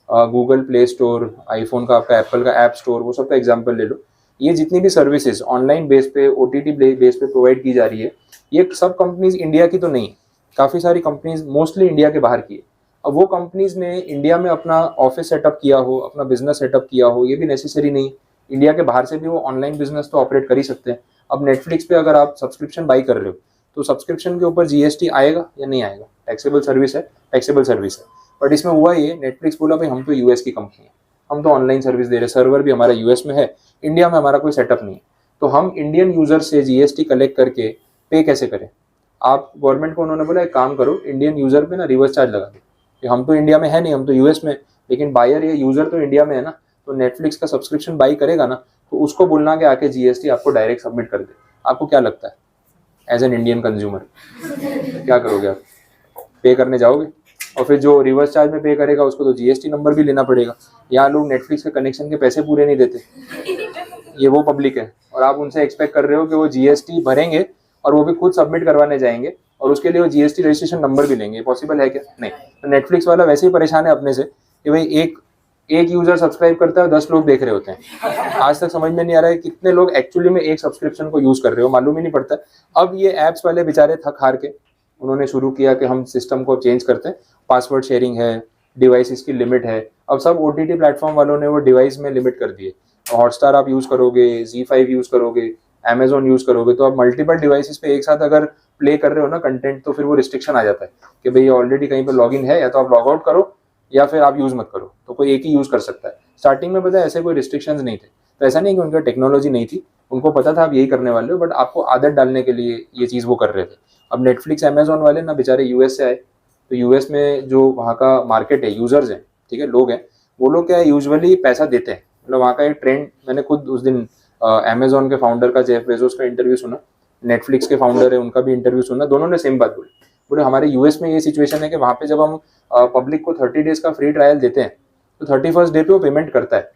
गूगल प्ले स्टोर, आईफोन का आपका एप्पल का ऐप स्टोर, वो सब का एग्जाम्पल ले लो। ये जितनी भी सर्विसेज ऑनलाइन बेस पे, ओटीटी बेस पे प्रोवाइड की जा रही है, ये सब कंपनीज इंडिया की तो नहीं, काफ़ी सारी कंपनीज मोस्टली इंडिया के बाहर की है। अब वो कंपनीज ने इंडिया में अपना ऑफिस सेटअप किया हो, अपना बिजनेस सेटअप किया हो, ये भी नेसेसरी नहीं। इंडिया के बाहर से भी वो ऑनलाइन बिजनेस तो ऑपरेट कर ही सकते हैं। अब नेटफ्लिक्स पे अगर आप सब्सक्रिप्शन बाई कर रहे हो तो सब्सक्रिप्शन के ऊपर जीएसटी आएगा या नहीं आएगा? टैक्सेबल सर्विस है, टैक्सेबल सर्विस है। बट इसमें हुआ ये, नेटफ्लिक्स बोला भाई हम तो यूएस की कंपनी है, हम तो ऑनलाइन सर्विस दे रहे हैं, सर्वर भी हमारा यूएस में है, इंडिया में हमारा कोई सेटअप नहीं है, तो हम इंडियन यूजर से जीएसटी कलेक्ट करके पे कैसे करें? आप गवर्नमेंट को उन्होंने बोला एक काम करो, इंडियन यूजर पे ना रिवर्स चार्ज लगा दो, कि हम तो इंडिया में है नहीं, हम तो यूएस में, लेकिन बायर या यूजर तो इंडिया में है ना, तो नेटफ्लिक्स का सब्सक्रिप्शन बाई करेगा ना, तो उसको बोलना कि आके जीएसटी आपको डायरेक्ट सबमिट कर दे। आपको क्या लगता है एज एन इंडियन कंज्यूमर क्या करोगे आप? पे करने जाओगे? और फिर जो रिवर्स चार्ज में पे करेगा उसको तो जीएसटी नंबर भी लेना पड़ेगा। यहाँ लोग नेटफ्लिक्स के कनेक्शन के पैसे पूरे नहीं देते, ये वो पब्लिक है, और आप उनसे एक्सपेक्ट कर रहे हो कि वो जीएसटी भरेंगे और वो भी खुद सबमिट करवाने जाएंगे और उसके लिए वो जीएसटी रजिस्ट्रेशन नंबर भी लेंगे। पॉसिबल है क्या? नहीं। तो नेटफ्लिक्स वाला वैसे ही परेशान है अपने से कि भाई एक यूजर सब्सक्राइब करता है और 10 लोग देख रहे होते हैं। आज तक समझ में नहीं आ रहा है कितने लोग एक्चुअली में एक सब्सक्रिप्शन को यूज कर रहे हो, मालूम ही नहीं पड़ता। अब ये ऐप्स वाले बेचारे थक हार के उन्होंने शुरू किया कि हम सिस्टम को चेंज करते हैं, पासवर्ड शेयरिंग है, डिवाइस की लिमिट है। अब सब ओटीटी प्लेटफॉर्म वालों ने वो डिवाइस में लिमिट कर दिए। हॉटस्टार आप यूज करोगे, Z5 यूज करोगे, अमेजोन यूज करोगे, तो आप मल्टीपल डिवाइसेस पे एक साथ अगर प्ले कर रहे हो ना कंटेंट, तो फिर वो रिस्ट्रिक्शन आ जाता है कि भाई ऑलरेडी कहीं पे लॉगिन है, या तो आप लॉग आउट करो या फिर आप यूज मत करो, तो कोई एक ही यूज कर सकता है। स्टार्टिंग में पता है ऐसे कोई रिस्ट्रिक्शंस नहीं थे, तो ऐसा नहीं कि उनका टेक्नोलॉजी नहीं थी, उनको पता था आप यही करने वाले हो, बट आपको आदत डालने के लिए ये चीज़ वो कर रहे थे। अब नेटफ्लिक्स अमेजोन वाले ना बेचारे यूएस से आए, तो यूएस में जो वहाँ का मार्केट है, यूजर्स हैं, ठीक है, लोग हैं, वो लोग क्या है यूजुअली पैसा देते हैं। मतलब वहाँ का एक ट्रेंड, मैंने खुद उस दिन अमेजोन के फाउंडर का, जेफ बेजोस का इंटरव्यू सुना, नेटफ्लिक्स के फाउंडर है, उनका भी इंटरव्यू सुनना, दोनों ने सेम बात बोली। बोले हमारे यूएस में ये सिचुएशन है कि वहाँ पे जब हम पब्लिक को 30 डेज का फ्री ट्रायल देते हैं तो 31st डे पे वो पेमेंट करता है,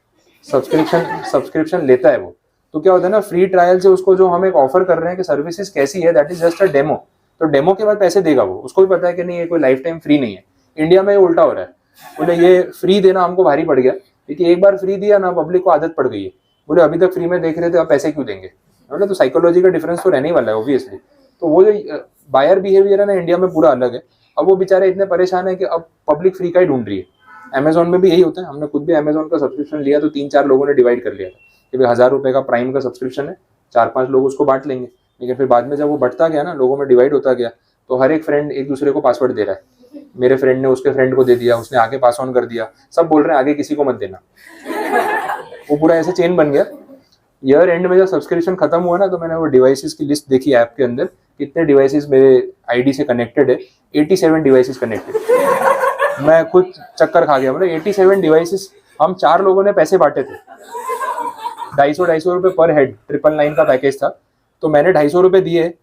सब्सक्रिप्शन लेता है वो। तो क्या होता है ना, फ्री ट्रायल से उसको जो हम एक ऑफर कर रहे हैं कि सर्विसेज कैसी है, that is just a demo, तो डेमो के बाद पैसे देगा वो, उसको भी पता है कि नहीं ये कोई लाइफ टाइम फ्री नहीं है। इंडिया में ये उल्टा हो रहा है, बोले ये फ्री देना हमको भारी पड़ गया, क्योंकि एक बार फ्री दिया ना पब्लिक को आदत पड़ गई है, बोले अभी तक फ्री में देख रहे थे अब पैसे क्यों देंगे, बोले तो साइकोलॉजी का डिफरेंस तो रहने वाला है ऑब्वियसली। तो वो जो बायर बिहेवियर है ना इंडिया में पूरा अलग है। अब वो बेचारे इतने परेशान है कि अब पब्लिक फ्री का ही ढूंढ रही है। अमेजोन में भी यही होता है, हमने खुद भी अमेजोन का सब्सक्रिप्शन लिया तो 3-4 लोगों ने डिवाइड कर लिया था कि भाई 1000 रुपये का प्राइम का सब्सक्रिप्शन है, 4-5 लोग उसको बांट लेंगे। लेकिन फिर बाद में जब वो बढ़ता गया ना, लोगों में डिवाइड होता गया, तो हर एक फ्रेंड एक दूसरे को पासवर्ड दे रहा है, मेरे फ्रेंड ने उसके फ्रेंड को दे दिया, उसने आगे पास ऑन कर दिया, सब बोल रहे हैं आगे किसी को मत देना। वो पूरा ऐसे चेन बन गया। ईयर एंड में जब सब्सक्रिप्शन खत्म हुआ ना, तो मैंने वो डिवाइसेस की लिस्ट देखी ऐप के अंदर, कितने डिवाइसेस मेरे आईडी से कनेक्टेड है, 87 डिवाइसेस कनेक्टेड। मैं खुद चक्कर खा गया, मतलब 87 डिवाइसेस। हम 4 लोगों ने पैसे बांटे थे, 250 रुपये पर हेड, 999 का पैकेज था, तो मैंने 250 रुपये दिए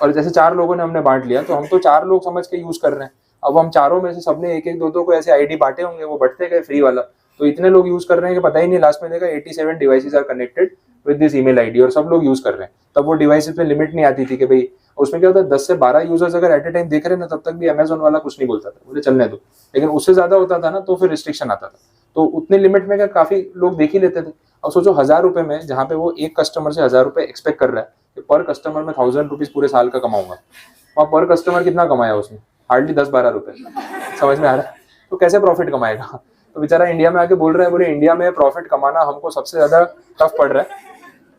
और जैसे 4 लोगों ने हमने बांट लिया, तो हम तो 4 लोग समझ के यूज कर रहे हैं। अब हम चारों में से सबने एक एक दो को ऐसे आईडी बांटे होंगे, वो बढ़ते गए फ्री वाला, तो इतने लोग यूज कर रहे हैं कि पता ही नहीं, लास्ट में देखा 87 devices are connected with this email ID, और सब लोग यूज कर रहे हैं। तब वो डिवाइसेस में लिमिट नहीं आती थी कि भाई, उसमें क्या होता है 10 से 12 यूजर्स अगर एट ए टाइम देख रहे हैं ना, तब तक भी अमेजोन वाला कुछ नहीं बोलता था, बोले चलने दो। लेकिन उससे ज्यादा होता था ना, तो फिर रिस्ट्रिक्शन आता था। तो उतने लिमिट में क्या काफी लोग देख ही लेते थे। अब सोचो 1000 रुपये में, जहाँ पे वो एक कस्टमर से 1000 रुपये एक्सपेक्ट कर रहा है कि पर कस्टमर में 1000 रुपीज पूरे साल का कमाऊंगा, और पर कस्टमर कितना कमाया उसने, हार्डली 10-12 रुपए। समझ में आ रहा है? तो कैसे प्रॉफिट कमाएगा? तो बेचारा इंडिया में आके बोल रहा है, बोले इंडिया में प्रॉफिट कमाना हमको सबसे ज्यादा टफ पड़ रहा है।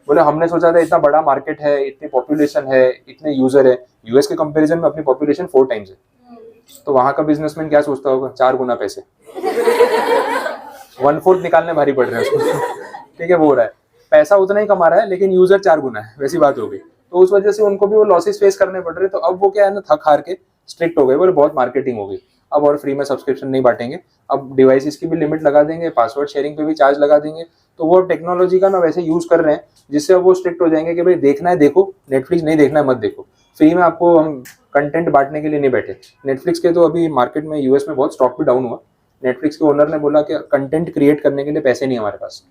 बोले हमने सोचा था इतना बड़ा मार्केट है, इतनी पॉपुलेशन है, इतने यूजर है, यूएस के कंपैरिजन में अपनी पॉपुलेशन 4 टाइम्स है, तो वहां का बिजनेसमैन क्या सोचता होगा, 4 गुना पैसे, 1/4 निकालने भारी पड़ रहे हैं उसको। ठीक है, वो हो रहा है, पैसा उतना ही कमा रहा है लेकिन यूजर 4 गुना है, वैसी बात हो गई। तो उस वजह से उनको भी वो लॉसेस फेस करने पड़ रहे। तो अब वो क्या है ना, थक हार के स्ट्रिक्ट हो गए, बोले बहुत मार्केटिंग हो गई, अब और फ्री में सब्सक्रिप्शन नहीं बांटेंगे, अब डिवाइसेस की भी लिमिट लगा देंगे, पासवर्ड शेयरिंग पे भी चार्ज लगा देंगे। तो वो टेक्नोलॉजी का ना वैसे यूज कर रहे हैं, जिससे अब वो स्ट्रिक्ट हो जाएंगे कि भाई देखना है देखो, नेटफ्लिक्स नहीं देखना है मत देखो। फ्री में आपको हम कंटेंट बांटने के लिए नहीं बैठे। नेटफ्लिक्स के तो अभी मार्केट में यूएस में बहुत स्टॉक भी डाउन हुआ। नेटफ्लिक्स के ओनर ने बोला कि कंटेंट क्रिएट करने के लिए पैसे नहीं हमारे पास।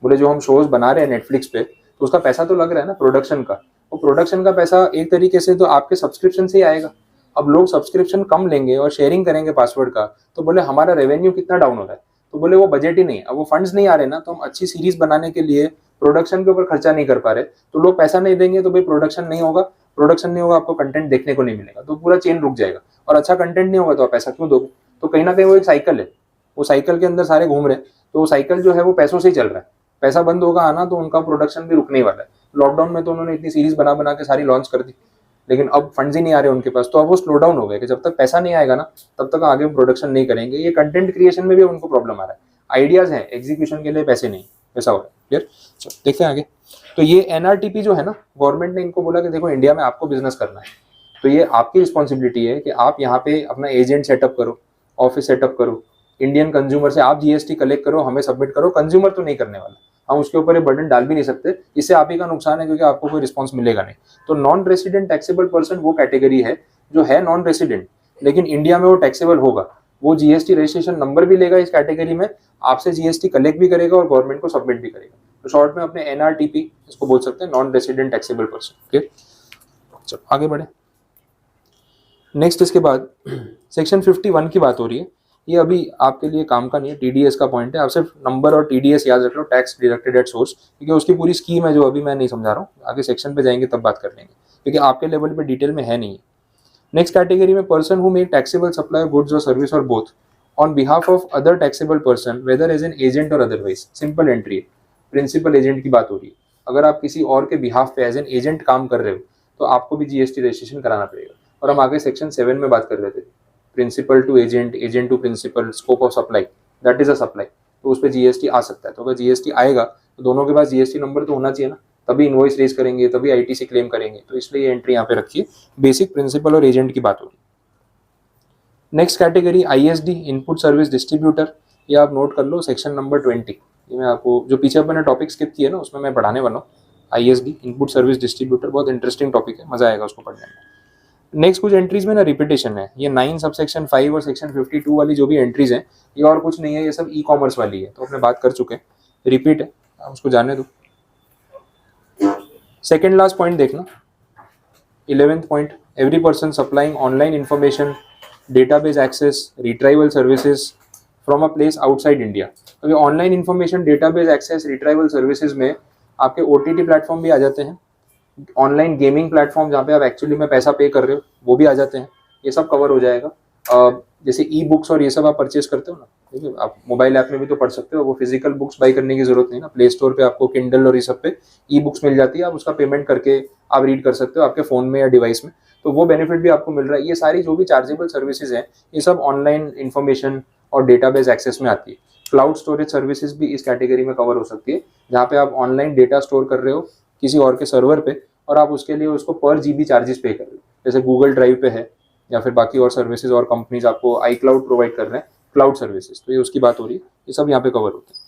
बोले जो हम शोज बना रहे हैं नेटफ्लिक्स पे, तो उसका पैसा तो लग रहा है ना प्रोडक्शन का, वो प्रोडक्शन का पैसा एक तरीके से तो आपके सब्सक्रिप्शन से ही आएगा। अब लोग सब्सक्रिप्शन कम लेंगे और शेयरिंग करेंगे पासवर्ड का, तो बोले हमारा रेवेन्यू कितना डाउन हो रहा है। तो बोले वो बजट ही नहीं है, अब वो फंड्स नहीं आ रहे ना, तो हम अच्छी सीरीज बनाने के लिए प्रोडक्शन के ऊपर खर्चा नहीं कर पा रहे, तो लोग पैसा नहीं देंगे, तो भाई प्रोडक्शन नहीं होगा, प्रोडक्शन नहीं होगा, आपको कंटेंट देखने को नहीं मिलेगा, तो पूरा चेन रुक जाएगा। और अच्छा कंटेंट नहीं होगा तो आप पैसा क्यों दोगे? तो कहीं ना कहीं वो एक साइकिल है, वो साइकिल के अंदर सारे घूम रहे हैं। तो वो साइकिल जो है वो पैसों से ही चल रहा है, पैसा बंद होगा आना तो उनका प्रोडक्शन भी रुकने वाला है। लॉकडाउन में तो उन्होंने इतनी सीरीज बना बना के सारी लॉन्च कर दी, लेकिन अब फंड्स ही नहीं आ रहे उनके पास, तो अब वो स्लो डाउन हो गए कि जब तक पैसा नहीं आएगा ना, तब तक आगे प्रोडक्शन नहीं करेंगे। ये कंटेंट क्रिएशन में भी उनको प्रॉब्लम आ रहा है, आइडियाज हैं, एग्जीक्यूशन के लिए पैसे नहीं, ऐसा हो रहा है। क्लियर? चलो देखते हैं आगे। तो ये एनआरटीपी जो है ना, गवर्नमेंट ने इनको बोला कि देखो इंडिया में आपको बिजनेस करना है, तो ये आपकी रिस्पॉन्सिबिलिटी है कि आप यहाँ पे अपना एजेंट सेटअप करो, ऑफिस सेटअप करो, इंडियन कंज्यूमर से आप जीएसटी कलेक्ट करो, हमें सबमिट करो। कंज्यूमर तो नहीं करने वाला, हम उसके ऊपर ये बर्डन डाल भी नहीं सकते, इससे आप ही का नुकसान है क्योंकि आपको कोई रिस्पॉन्स मिलेगा नहीं। तो नॉन रेसिडेंट टैक्सेबल पर्सन वो कैटेगरी है जो है नॉन रेसिडेंट, लेकिन इंडिया में वो टैक्सेबल होगा, वो जीएसटी रजिस्ट्रेशन नंबर भी लेगा इस कैटेगरी में, आपसे जीएसटी कलेक्ट भी करेगा और गवर्नमेंट को सबमिट भी करेगा। तो शॉर्ट में अपने एनआरटीपी इसको बोल सकते हैं, non resident taxable person. Okay, चलो आगे बढ़े। नेक्स्ट इसके बाद सेक्शन 51 की बात हो रही है। ये अभी आपके लिए काम का नहीं है, टीडीएस का पॉइंट है, आप सिर्फ नंबर और टीडीएस याद रख लो, टैक्स डिडक्टेड एट सोर्स, क्योंकि उसकी पूरी स्कीम है जो अभी मैं नहीं समझा रहा हूँ, आगे सेक्शन पे जाएंगे तब बात कर लेंगे, क्योंकि आपके लेवल पे डिटेल में है नहीं। नेक्स्ट कैटेगरी में person who make taxable supply of goods और सर्विस और both on behalf of other taxable person whether as an agent और अदरवाइज। सिंपल एंट्री है, प्रिंसिपल एजेंट की बात हो रही है। अगर आप किसी और के बिहाफ पे एज एन एजेंट काम कर रहे हो तो आपको भी जीएसटी रजिस्ट्रेशन कराना पड़ेगा। और हम आगे सेक्शन 7 में बात कर रहे थे, principal to agent, agent to principal, scope of supply, that is a supply, तो उस पर जीएसटी आ सकता है। तो अगर जीएसटी आएगा तो दोनों के पास जीएसटी नंबर तो होना चाहिए ना, तभी इनवॉइस रेज करेंगे, तभी आईटीसी क्लेम करेंगे, तो इसलिए ये एंट्री यहाँ पे रखिए। बेसिक प्रिंसिपल और एजेंट की बात होगी। Next category ISD, input service distributor, ये आप नोट कर लो, सेक्शन नंबर 20। ये मैं आपको जो पीछे अपने टॉपिक स्किप किए ना उसमें मैं पढ़ाने वाला हूँ, ISD, इनपुट सर्विस डिस्ट्रीब्यूटर, बहुत इंटरेस्टिंग टॉपिक है, मजा आएगा उसको पढ़ने में। नेक्स्ट कुछ एंट्रीज में ना रिपीटेशन है, ये 9 सब सेक्शन 5 और सेक्शन 52 वाली जो भी एंट्रीज हैं ये और कुछ नहीं है, ये सब ई-कॉमर्स वाली है, तो अपने बात कर चुके हैं, रिपीट है, आप उसको जाने दो। सेकेंड लास्ट पॉइंट देखना, 11th point, every person supplying online information, database access, retrieval services from a place outside India. तो ये online information, database access, retrieval services में आपके OTT प्लेटफॉर्म भी आ जाते हैं, ऑनलाइन गेमिंग प्लेटफॉर्म जहाँ पे आप एक्चुअली में पैसा पे कर रहे हो वो भी आ जाते हैं, ये सब कवर हो जाएगा। जैसे ई बुक्स और ये सब आप परचेज करते हो ना, ठीक है, आप मोबाइल ऐप में भी तो पढ़ सकते हो, वो फिजिकल बुक्स बाई करने की जरूरत नहीं ना, प्ले स्टोर पे आपको किंडल और ये सब पे ई बुक्स मिल जाती है, आप उसका पेमेंट करके आप रीड कर सकते हो आपके फ़ोन में या डिवाइस में, तो वो बेनिफिट भी आपको मिल रहा है। ये सारी जो भी चार्जेबल सर्विसेज हैं ये सब ऑनलाइन इन्फॉर्मेशन और डेटाबेस एक्सेस में आती है। क्लाउड स्टोरेज सर्विसेज भी इस कैटेगरी में कवर हो सकती है, जहाँ पे आप ऑनलाइन डेटा स्टोर कर रहे हो किसी और के सर्वर पे और आप उसके लिए उसको पर GB चार्जेस पे कर रहे हो, जैसे गूगल ड्राइव पे है या फिर बाकी और सर्विसेज और कंपनीज आपको iCloud प्रोवाइड कर रहे हैं क्लाउड सर्विसेज, तो ये उसकी बात हो रही है, ये सब यहाँ पे कवर होते हैं।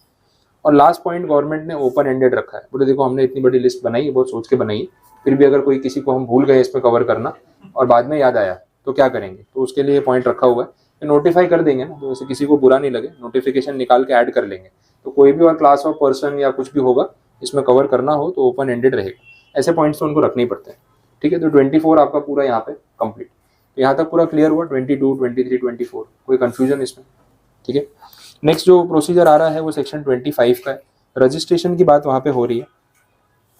और लास्ट पॉइंट गवर्नमेंट ने ओपन एंडेड रखा है, बोले देखो हमने इतनी बड़ी लिस्ट बनाई है, बहुत सोच के बनाई है, फिर भी अगर कोई किसी को हम भूल गए इसमें कवर करना और बाद में याद आया तो क्या करेंगे, तो उसके लिए पॉइंट रखा हुआ है, नोटिफाई कर देंगे ना, तो वैसे किसी को बुरा नहीं लगे, नोटिफिकेशन निकाल के ऐड कर लेंगे, तो कोई भी और क्लास ऑफ पर्सन या कुछ भी होगा इसमें कवर करना हो तो ओपन एंडेड रहेगा, ऐसे पॉइंट्स तो उनको रखने ही पड़ते हैं, ठीक है। तो 24 आपका पूरा यहाँ पे कंप्लीट, तो यहाँ तक पूरा क्लियर हुआ, 22, 23, 24, कोई कंफ्यूजन इसमें, ठीक है। नेक्स्ट जो प्रोसीजर आ रहा है वो सेक्शन 25 का है, रजिस्ट्रेशन की बात वहाँ पे हो रही है,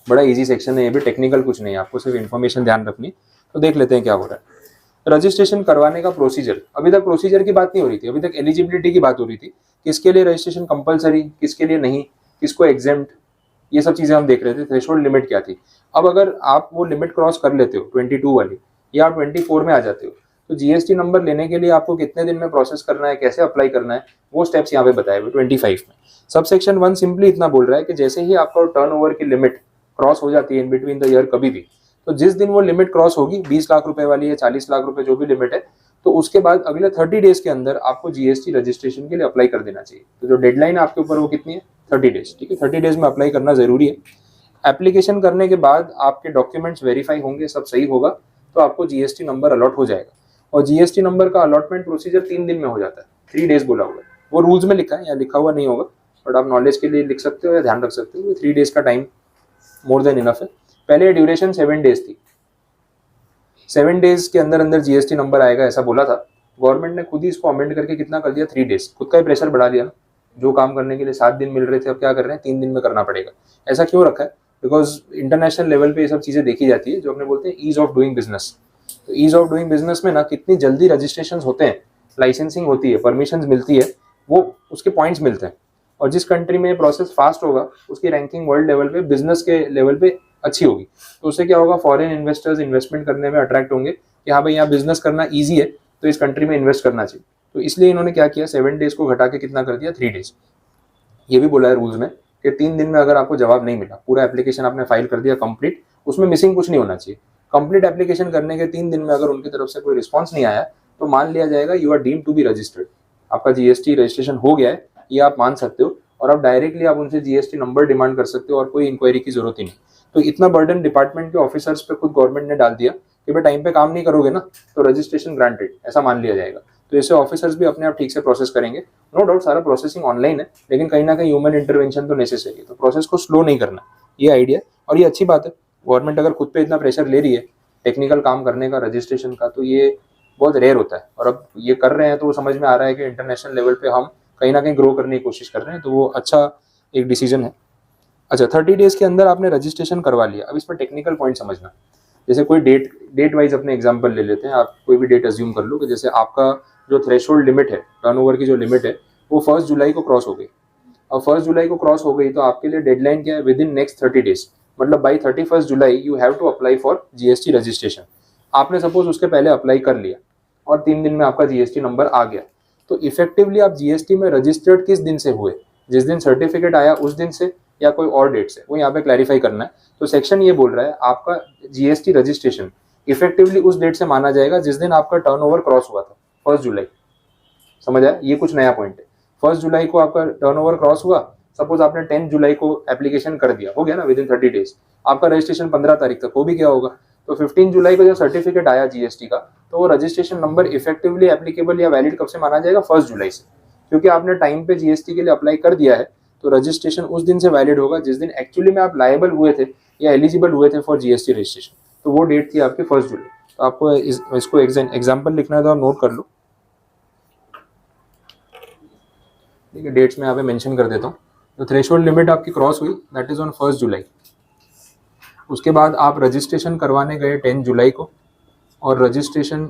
बड़ा इजी सेक्शन है, ये भी टेक्निकल कुछ नहीं है, आपको सिर्फ इन्फॉर्मेशन ध्यान रखनी, तो देख लेते हैं क्या हो रहा है। रजिस्ट्रेशन करवाने का प्रोसीजर, अभी तक प्रोसीजर की बात नहीं हो रही थी, अभी तक एलिजिबिलिटी की बात हो रही थी, किसके लिए रजिस्ट्रेशन कंपलसरी, किसके लिए नहीं, किसको एग्जेम्प्ट, ये सब चीजें हम देख रहे थे, थ्रेशोल्ड लिमिट क्या थी। अब अगर आप वो लिमिट क्रॉस कर लेते हो 22 वाली या आप 24 में आ जाते हो, तो GST नंबर लेने के लिए आपको कितने दिन में प्रोसेस करना है, कैसे अप्लाई करना है, वो स्टेप्स यहाँ पे बताए हुए 25 में। सब सेक्शन 1 सिंपली इतना बोल रहा है कि जैसे ही आपका टर्नओवर की लिमिट क्रॉस हो जाती है इन बिटवीन द ईयर कभी भी, तो जिस दिन वो लिमिट क्रॉस होगी 20 लाख रुपए वाली है, 40 लाख रुपए जो भी लिमिट है, तो उसके बाद अगले 30 डेज के अंदर आपको GST रजिस्ट्रेशन के लिए अप्लाई कर देना चाहिए। तो जो डेडलाइन है आपके ऊपर वो कितनी है, 30 डेज, ठीक है, 30 डेज में अप्लाई करना जरूरी है। एप्लीकेशन करने के बाद आपके डॉक्यूमेंट्स वेरीफाई होंगे, सब सही होगा तो आपको GST नंबर अलॉट हो जाएगा, और GST नंबर का अलॉटमेंट प्रोसीजर 3 दिन में हो जाता है, 3 डेज बोला हुआ है, वो रूल्स में लिखा है या लिखा हुआ नहीं होगा, बट आप नॉलेज के लिए लिख सकते हो या ध्यान रख सकते हो, 3 डेज का टाइम मोर देन इनफ है। पहले ड्यूरेशन 7 डेज थी, 7 डेज के अंदर अंदर GST नंबर आएगा ऐसा बोला था, गवर्नमेंट ने खुद ही इसको अमेंड करके कितना कर दिया, 3 डेज, खुद का ही प्रेशर बढ़ा दिया ना, जो काम करने के लिए 7 दिन मिल रहे थे अब क्या कर रहे हैं 3 दिन में करना पड़ेगा। ऐसा क्यों रखा है, बिकॉज इंटरनेशनल लेवल पे ये सब चीजें देखी जाती है, जो अपने बोलते हैं ईज ऑफ डूइंग बिजनेस। तो ईज ऑफ डूइंग बिजनेस में ना कितनी जल्दी रजिस्ट्रेशन होते हैं, लाइसेंसिंग होती है, परमिशन मिलती है, वो उसके पॉइंट्स मिलते हैं, और जिस कंट्री में प्रोसेस फास्ट होगा उसकी रैंकिंग वर्ल्ड लेवल पे, बिजनेस के लेवल पे अच्छी होगी, तो उससे क्या होगा, फॉरेन इन्वेस्टर्स इन्वेस्टमेंट करने में अट्रैक्ट होंगे कि हाँ भाई यहाँ बिजनेस करना ईजी है तो इस कंट्री में इन्वेस्ट करना चाहिए। तो इसलिए इन्होंने क्या किया, 7 डेज को घटा के कितना कर दिया, 3 डेज। ये भी बोला है रूल्स में कि 3 दिन में अगर आपको जवाब नहीं मिला, पूरा एप्लीकेशन आपने फाइल कर दिया कंप्लीट, उसमें मिसिंग कुछ नहीं होना चाहिए, कंप्लीट एप्लीकेशन करने के 3 दिन में अगर उनकी तरफ से कोई रिस्पॉन्स नहीं आया तो मान लिया जाएगा you are deemed to be registered, आपका GST रजिस्ट्रेशन हो गया है, ये आप मान सकते हो, और अब डायरेक्टली आप उनसे GST नंबर डिमांड कर सकते हो और कोई इंक्वायरी की जरूरत ही नहीं। तो इतना बर्डन डिपार्टमेंट के ऑफिसर्स पे खुद गवर्नमेंट ने डाल दिया कि भाई टाइम पे काम नहीं करोगे ना तो रजिस्ट्रेशन ग्रांटेड, ऐसा मान लिया जाएगा। तो इससे ऑफिसर्स भी अपने आप ठीक से प्रोसेस करेंगे। नो डाउट सारा प्रोसेसिंग ऑनलाइन है, लेकिन कहीं ना कहीं ह्यूमन इंटरवेंशन तो नेसेसरी है, तो प्रोसेस को स्लो नहीं करना, ये आइडिया, और ये अच्छी बात है। गवर्नमेंट अगर खुद पे इतना प्रेशर ले रही है टेक्निकल काम करने का, रजिस्ट्रेशन का, तो ये बहुत रेयर होता है, और अब ये कर रहे हैं तो समझ में आ रहा है कि इंटरनेशनल लेवल पे हम कहीं ना कहीं ग्रो करने की कोशिश कर रहे हैं, तो वो अच्छा एक डिसीजन है। अच्छा, 30 डेज के अंदर आपने रजिस्ट्रेशन करवा लिया, अब इसमें टेक्निकल पॉइंट समझना, जैसे कोई डेट वाइज अपने एग्जांपल ले लेते हैं, आप कोई भी डेट अज्यूम कर लो कि जैसे आपका जो थ्रेशोल्ड लिमिट है, टर्नओवर की जो लिमिट है, वो 1 जुलाई को क्रॉस हो गई। अब 1 जुलाई को क्रॉस हो गई तो आपके लिए डेडलाइन क्या है, विद इन नेक्स्ट 30 डेज, मतलब by 31 July you have to apply for GST registration. आपने सपोज उसके पहले अप्लाई कर लिया और 3 दिन में आपका GST नंबर आ गया, तो इफेक्टिवली आप GST में रजिस्टर्ड किस दिन से हुए, जिस दिन सर्टिफिकेट आया उस दिन से या कोई और डेट से, वो यहाँ पे क्लैरिफाई करना है। तो सेक्शन ये बोल रहा है आपका GST रजिस्ट्रेशन इफेक्टिवली उस डेट से माना जाएगा जिस दिन आपका टर्नओवर क्रॉस हुआ था, 1 जुलाई। समझ आया, ये कुछ नया पॉइंट है। 1 जुलाई को आपका टर्नओवर क्रॉस हुआ सपोज आपने 10 जुलाई को एप्लीकेशन कर दिया, हो गया ना, विद इन 30 डेज, आपका रजिस्ट्रेशन 15 तारीख तक हो भी गया होगा। तो 15 जुलाई को जब सर्टिफिकेट आया जीएसटी का, तो वो रजिस्ट्रेशन नंबर इफेक्टिवली एप्लीकेबल या वैलिड कब से माना जाएगा? 1 जुलाई से, क्योंकि आपने टाइम पे जीएसटी के लिए अप्लाई कर दिया है। तो रजिस्ट्रेशन उस दिन से वैलिड होगा जिस दिन एक्चुअली में आप लायबल हुए थे या एलिजिबल हुए थे फॉर जीएसटी रजिस्ट्रेशन। तो वो डेट थी आपकी 1 जुलाई। तो आपको इसको एग्जाम्पल लिखना है तो आप नोट कर लो। ठीक है, डेट्स में यहाँ पे मेंशन कर देता हूँ। तो थ्रेशोल्ड लिमिट आपकी क्रॉस हुई, दैट इज ऑन 1 जुलाई। उसके बाद आप रजिस्ट्रेशन करवाने गए 10 जुलाई को, और रजिस्ट्रेशन,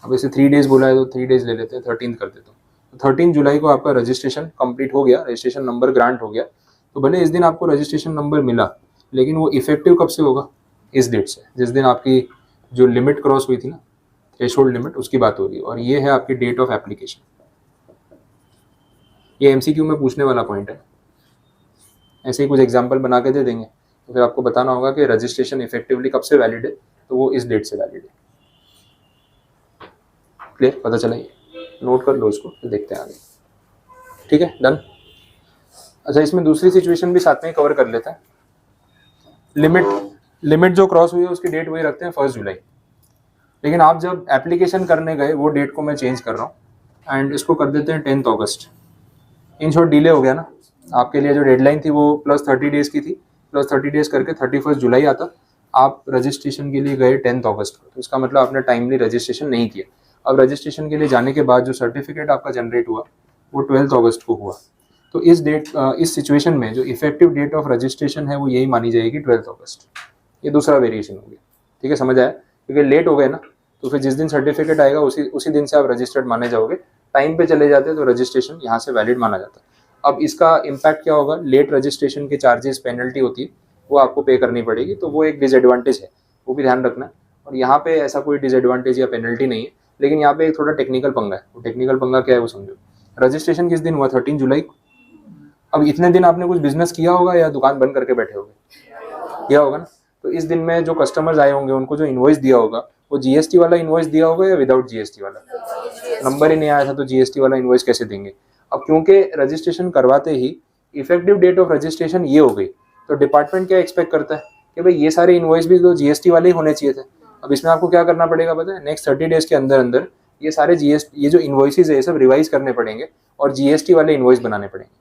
अब इसे 3 डेज बोला है तो 3 डेज ले लेते हैं, 13 कर देता हूँ। तो 13 जुलाई को आपका रजिस्ट्रेशन कंप्लीट हो गया, रजिस्ट्रेशन नंबर ग्रांट हो गया। तो भले इस दिन आपको रजिस्ट्रेशन नंबर मिला, लेकिन वो इफेक्टिव कब से होगा? इस डेट से, जिस दिन आपकी जो लिमिट क्रॉस हुई थी ना, थ्रेशोल्ड लिमिट, उसकी बात हो रही है। और ये है आपकी डेट ऑफ एप्लीकेशन। ये एमसीक्यू में पूछने वाला पॉइंट है। ऐसे ही कुछ एग्जाम्पल बना के दे देंगे, तो फिर आपको बताना होगा कि रजिस्ट्रेशन इफेक्टिवली कब से वैलिड है, तो वो इस डेट से वैलिड है। क्लियर? पता चला? ये नोट कर लो इसको, फिर देखते हैं आगे। ठीक है, डन। अच्छा, इसमें दूसरी सिचुएशन भी साथ में कवर कर लेते हैं। लिमिट जो क्रॉस हुई है उसकी डेट वही रखते हैं 1 जुलाई, लेकिन आप जब एप्लीकेशन करने गए, वो डेट को मैं चेंज कर रहा हूँ एंड इसको कर देते हैं 10 अगस्त। इन शॉर्ट डिले हो गया ना, आपके लिए जो डेडलाइन थी वो +30 डेज की थी, +30 डेज करके 31 जुलाई आता। आप रजिस्ट्रेशन के लिए गए 10 अगस्त को, तो इसका मतलब आपने टाइमली रजिस्ट्रेशन नहीं किया। अब रजिस्ट्रेशन के लिए जाने के बाद जो सर्टिफिकेट आपका जनरेट हुआ वो 12 अगस्त को हुआ। तो इस सिचुएशन में जो इफेक्टिव डेट ऑफ रजिस्ट्रेशन है वो यही मानी जाएगी, 12 अगस्त। ये दूसरा वेरिएशन हो गया। ठीक है, समझ आया? क्योंकि लेट हो गए ना, तो फिर जिस दिन सर्टिफिकेट आएगा उसी दिन से आप रजिस्टर्ड माने जाओगे। टाइम पे चले जाते तो रजिस्ट्रेशन यहाँ से वैलिड माना जाता है। अब इसका इम्पैक्ट क्या होगा? लेट रजिस्ट्रेशन के चार्जेस, पेनल्टी होती है, वो आपको पे करनी पड़ेगी। तो वो एक डिसएडवांटेज है, वो भी ध्यान रखना है। और यहाँ पे ऐसा कोई डिसएडवांटेज या पेनल्टी नहीं है, लेकिन यहाँ पे एक थोड़ा टेक्निकल पंगा है। वो टेक्निकल पंगा क्या है वो समझो। रजिस्ट्रेशन किस दिन हुआ? 13 जुलाई को। अब इतने दिन आपने कुछ बिजनेस किया होगा या दुकान बंद करके बैठे होगे? किया होगा ना। तो इस दिन में जो कस्टमर्स आए होंगे उनको जो इनवॉइस दिया होगा वो जीएसटी वाला इनवॉइस दिया होगा या विदाउट जीएसटी वाला? नंबर ही नहीं आया था तो जीएसटी वाला इनवॉइस कैसे देंगे? अब क्योंकि रजिस्ट्रेशन करवाते ही इफेक्टिव डेट ऑफ रजिस्ट्रेशन ये हो गई, तो डिपार्टमेंट क्या एक्सपेक्ट करता है कि भाई ये सारे इनवॉइस भी तो जीएसटी वाले ही होने चाहिए थे। अब इसमें आपको क्या करना पड़ेगा पता है? नेक्स्ट 30 डेज के अंदर अंदर ये सारे जीएसटी, ये जो इनवॉइसेज है, ये सब रिवाइज करने पड़ेंगे और जीएसटी वाले इनवॉइस बनाने पड़ेंगे।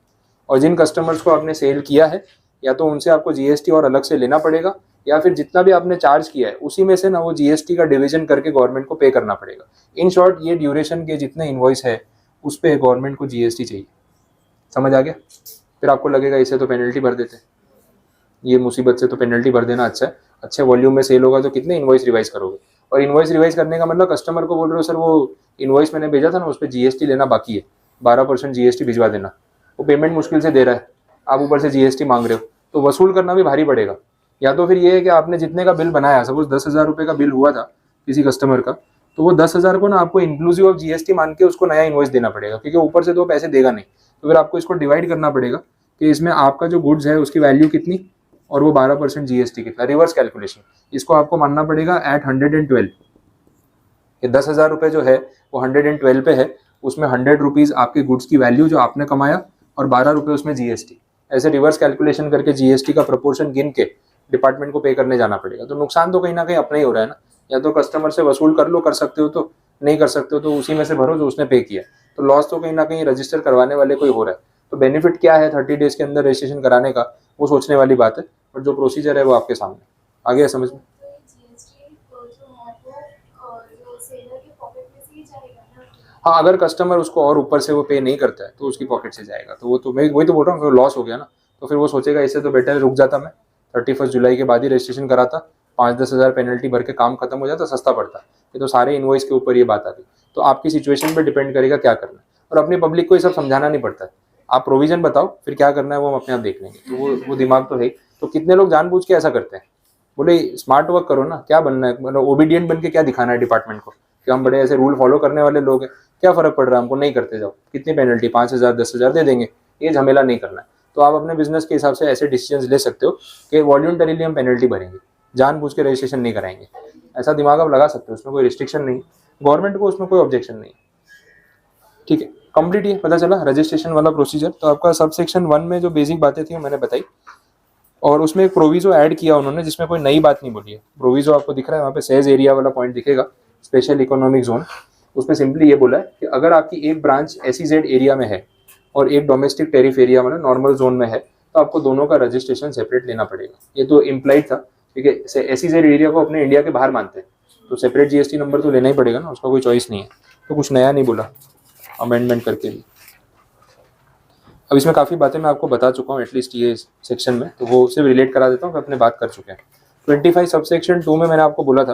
और जिन कस्टमर्स को आपने सेल किया है, या तो उनसे आपको जीएसटी और अलग से लेना पड़ेगा, या फिर जितना भी आपने चार्ज किया है उसी में से ना वो जीएसटी का डिवीजन करके गवर्नमेंट को पे करना पड़ेगा। इन शॉर्ट, ये ड्यूरेशन के जितने इनवॉइस है उस पे गवर्नमेंट को जीएसटी चाहिए। समझ आ गया? फिर आपको लगेगा इसे तो पेनल्टी भर देते, ये मुसीबत से तो पेनल्टी भर देना अच्छा है। अच्छे वॉल्यूम में सेल होगा तो कितने इनवॉइस रिवाइज करोगे? और इनवॉइस रिवाइज करने का मतलब कस्टमर को बोल रहे हो सर वो इनवॉइस मैंने भेजा था ना, उस पर जीएसटी लेना बाकी है, 12% जीएसटी भिजवा देना। वो पेमेंट मुश्किल से दे रहा है, आप ऊपर से जीएसटी मांग रहे हो, तो वसूल करना भी भारी पड़ेगा। या तो फिर ये है कि आपने जितने का बिल बनाया, सपोज 10,000 रुपये का बिल हुआ था किसी कस्टमर का, तो वो 10,000 को ना आपको इंक्लूसिव ऑफ जीएसटी मान के उसको नया इनवॉइस देना पड़ेगा, क्योंकि ऊपर से तो पैसे देगा नहीं। तो फिर आपको इसको डिवाइड करना पड़ेगा कि इसमें आपका जो गुड्स है उसकी वैल्यू कितनी और वो 12% जीएसटी कितना, रिवर्स कैलकुलेशन। इसको आपको मानना पड़ेगा एट 112। ये 10,000 रुपये जो है वो 112 पे है, उसमें 100 रुपीज़ आपके गुड्स की वैल्यू जो आपने कमाया और 12 रुपये उसमें जीएसटी। ऐसे रिवर्स कैलकुलेशन करके जीएसटी का प्रपोर्शन गिन के डिपार्टमेंट को पे करने जाना पड़ेगा। तो नुकसान तो कहीं ना कहीं अपना ही हो रहा है ना। या तो कस्टमर से वसूल कर लो, कर सकते हो तो, नहीं कर सकते हो तो उसी में से भरो जो उसने पे किया। तो लॉस तो कहीं ना कहीं रजिस्टर करवाने वाले को ही हो रहा है। तो बेनिफिट क्या है 30 डेज के अंदर रजिस्ट्रेशन कराने का, वो सोचने वाली बात है। बट जो प्रोसीजर है वो आपके सामने आ गया समझ में। हाँ, अगर कस्टमर उसको और ऊपर से वो पे नहीं करता है तो उसकी पॉकेट से जाएगा। तो वो तो मैं वही तो बोल रहा हूँ, लॉस हो गया ना। तो फिर वो सोचेगा इससे तो बेटर रुक जाता, मैं 31 जुलाई के बाद ही रजिस्ट्रेशन कराता, 5-10 हज़ार पेनल्टी भर के काम खत्म हो जाता, सस्ता पड़ता। ये तो सारे इनवॉइस के ऊपर ये बात आती। तो आपकी सिचुएशन पे डिपेंड करेगा क्या करना है। और अपनी पब्लिक को ये सब समझाना नहीं पड़ता है। आप प्रोविजन बताओ, फिर क्या करना है वो हम अपने आप देख लेंगे। तो वो दिमाग तो है। तो कितने लोग जानबूझ के ऐसा करते हैं? बोले स्मार्ट वर्क करो ना, क्या बनना है? मतलब ओबीडियंट बन के क्या दिखाना है डिपार्टमेंट को कि हम बड़े ऐसे रूल फॉलो करने वाले लोग हैं? क्या फर्क पड़ रहा है हमको, नहीं करते जाओ, कितनी पेनल्टी, 5,000 10,000 दे देंगे, ये झमेला नहीं करना है। तो आप अपने बिजनेस के हिसाब से ऐसे डिसीजन ले सकते हो कि वॉल्यूंटरीली हम पेनल्टी भरेंगे, जानबूझ के रजिस्ट्रेशन नहीं कराएंगे। ऐसा दिमाग आप लगा सकते हो, उसमें कोई रिस्ट्रिक्शन नहीं, गवर्नमेंट को उसमें कोई ऑब्जेक्शन नहीं। ठीक है, कंप्लीट ये पता चला रजिस्ट्रेशन वाला प्रोसीजर। तो आपका सब सेक्शन 1 में जो बेसिक बातें थी वो मैंने बताई, और उसमें एक प्रोविजो ऐड किया उन्होंने जिसमें कोई नई बात नहीं बोली है। प्रोविजो आपको दिख रहा है वहाँ पे, सेज एरिया वाला पॉइंट दिखेगा, स्पेशल इकोनॉमिक जोन। उसमें सिंपली ये बोला है कि अगर आपकी एक ब्रांच SEZ एरिया में है और एक डोमेस्टिक टेरिफ एरिया मतलब नॉर्मल जोन में है, तो आपको दोनों का रजिस्ट्रेशन सेपरेट लेना पड़ेगा। ये तो इम्प्लाइड था, क्योंकि SEZ एरिया को अपने इंडिया के बाहर मानते हैं, तो सेपरेट GST नंबर तो लेना ही पड़ेगा ना, उसका कोई चॉइस नहीं है। तो कुछ नया नहीं बोला अमेंडमेंट करके भी। अब इसमें काफ़ी बातें मैं आपको बता चुका हूँ एटलीस्ट ये सेक्शन में, तो वो सिर्फ रिलेट करा देता हूँ कि अपने बात कर चुके हैं। 25 सब सेक्शन 2 में मैंने आपको बोला था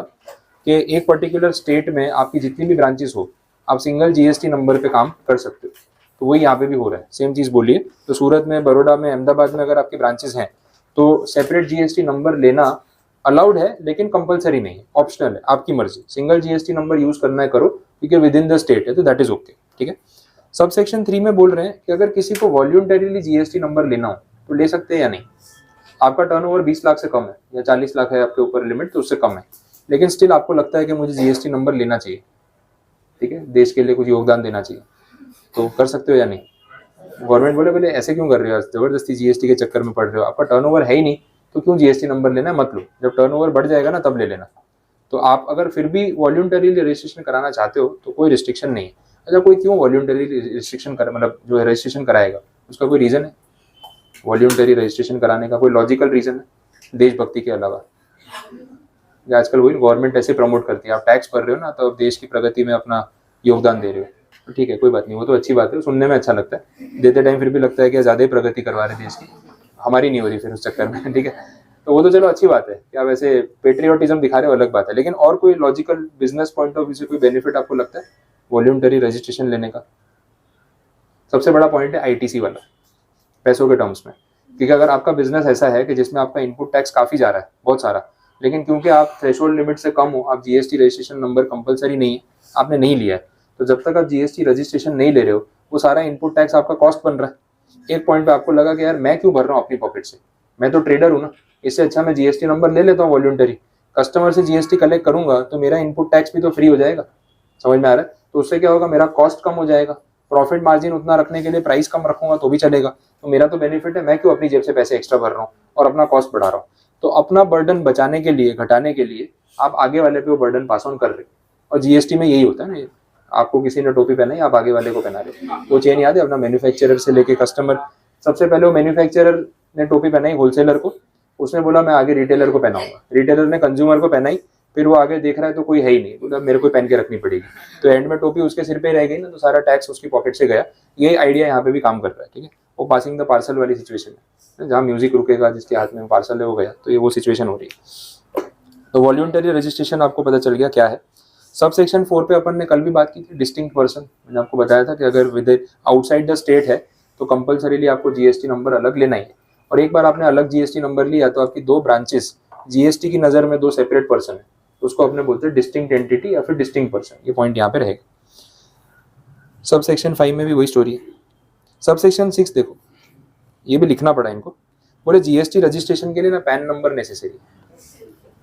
कि एक पर्टिकुलर स्टेट में आपकी जितनी भी ब्रांचेस हो, आप सिंगल GST नंबर पे काम कर सकते हो। तो वही यहाँ पे भी हो रहा है, सेम चीज़ बोलिए। तो सूरत में, बड़ौदा में, अहमदाबाद में अगर आपकी ब्रांचेस हैं तो सेपरेट GST नंबर लेना अलाउड है, लेकिन कंपलसरी नहीं है, ऑप्शनल है, आपकी मर्जी। सिंगल GST नंबर यूज करना है करो, क्योंकि विद इन द स्टेट है, तो दैट इज ओके, ठीक है। सब सेक्शन 3 में बोल रहे हैं कि अगर किसी को वॉल्यूंटरीली GST नंबर लेना हो तो ले सकते हैं या नहीं। आपका टर्नओवर 20 लाख से कम है या 40 लाख है आपके ऊपर लिमिट, तो उससे कम है, लेकिन स्टिल आपको लगता है कि मुझे GST नंबर लेना चाहिए, ठीक है, देश के लिए कुछ योगदान देना चाहिए, तो कर सकते हो या नहीं। गवर्नमेंट बोले बोले ऐसे क्यों कर रहे हो, जबरदस्ती GST के चक्कर में पड़ रहे हो, आपका टर्नओवर है ही नहीं, तो क्यों GST नंबर लेना है, मत लो। जब टर्नओवर बढ़ जाएगा ना तब ले लेना। तो आप अगर फिर भी वॉल्यूंटरीली रजिस्ट्रेशन कराना चाहते हो तो कोई रिस्ट्रिक्शन नहीं है। अच्छा, कोई क्यों वॉल्यूंटरी रजिस्ट्रेशन कर मतलब जो है रजिस्ट्रेशन कराएगा, उसका कोई रीज़न है वॉल्यूंटरी रजिस्ट्रेशन कराने का? कोई लॉजिकल रीज़न है देशभक्ति के अलावा? आजकल वही गवर्नमेंट ऐसे प्रमोट करती है, आप टैक्स भर रहे हो ना, तो आप देश की प्रगति में अपना योगदान दे रहे हो, तो ठीक है, कोई बात नहीं, वो तो अच्छी बात है, सुनने में अच्छा लगता है। देते टाइम फिर भी लगता है कि ज़्यादा ही प्रगति करवा रहे देश की, हमारी नहीं हो रही फिर उस चक्कर में, ठीक है। तो वो तो चलो अच्छी बात है कि आप ऐसे पेट्रियोटिज्म दिखा रहे हो, अलग बात है, लेकिन और कोई logical business point of view से कोई बेनिफिट आपको लगता है वॉल्यूंटरी रजिस्ट्रेशन लेने का? सबसे बड़ा पॉइंट है ITC वाला, पैसों के टर्म्स में, क्योंकि अगर आपका बिजनेस ऐसा है कि जिसमें आपका इनपुट टैक्स काफ़ी जा रहा है, बहुत सारा, लेकिन क्योंकि आप थ्रेशोल्ड लिमिट से कम हो, आप GST रजिस्ट्रेशन नंबर कंपलसरी नहीं है, आपने नहीं लिया है, तो जब तक आप GST रजिस्ट्रेशन नहीं ले रहे हो, वो सारा इनपुट टैक्स आपका कॉस्ट बन रहा है। एक पॉइंट पे आपको लगा कि यार मैं क्यों भर रहा हूँ अपनी पॉकेट से, मैं तो ट्रेडर हूँ ना, इससे अच्छा मैं GST नंबर ले लेता हूँ वॉल्यूंटरी, कस्टमर से GST कलेक्ट करूंगा तो मेरा इनपुट टैक्स भी तो फ्री हो जाएगा। समझ में आ रहा है? तो उससे क्या होगा, मेरा कॉस्ट कम हो जाएगा, प्रॉफिट मार्जिन उतना रखने के लिए प्राइस कम रखूंगा तो भी चलेगा, तो मेरा तो बेनिफिट है, मैं क्यों अपनी जेब से पैसे एक्स्ट्रा भर रहा हूँ और अपना कॉस्ट बढ़ा रहा हूँ। तो अपना बर्डन बचाने के लिए, घटाने के लिए आप आगे वाले पे वो बर्डन पास ऑन कर रहे हो, और GST में यही होता है ना, आपको किसी ने टोपी पहनाई, आप आगे वाले को पहना रहे हो। वो चेन याद है अपना, मैन्युफैक्चरर से लेके कस्टमर, सबसे पहले वो मैन्युफैक्चरर ने टोपी पहनाई होलसेलर को, उसने बोला मैं आगे रिटेलर को पहनाऊंगा, रिटेलर ने कंज्यूमर को पहनाई, फिर वो आगे देख रहा है तो कोई है ही नहीं, बोला मेरे को पहन के रखनी पड़ेगी, तो एंड में टोपी उसके सिर पे रह गई ना, तो सारा टैक्स उसकी पॉकेट से गया। यही आइडिया यहाँ पे भी काम कर रहा है, ठीक है। वो पासिंग द पार्सल वाली सिचुएशन है, जहाँ म्यूजिक रुकेगा, जिसके हाथ में पार्सल है वो गया, तो ये वो सिचुएशन हो रही है। तो वॉल्यूंटरी रजिस्ट्रेशन आपको पता चल गया क्या है। सब सेक्शन 4 पे अपन ने कल भी बात की थी, डिस्टिंक्ट पर्सन, मैंने आपको बताया था कि अगर विद आउटसाइड द स्टेट है तो कंपलसरीली आपको GST नंबर अलग लेना ही है, और एक बार आपने अलग GST नंबर लिया तो आपकी दो ब्रांचेस GST की नज़र में दो सेपरेट पर्सन है, उसको अपने बोलते हैं डिस्टिंक्ट एंटिटी या फिर डिस्टिंक्ट पर्सन। ये पॉइंट यहाँ पे रहेगा। सब सेक्शन 5 में भी वही स्टोरी है। सब सेक्शन 6 देखो, ये भी लिखना पड़ा इनको, बोले GST रजिस्ट्रेशन के लिए ना पैन नंबर नेसेसरी,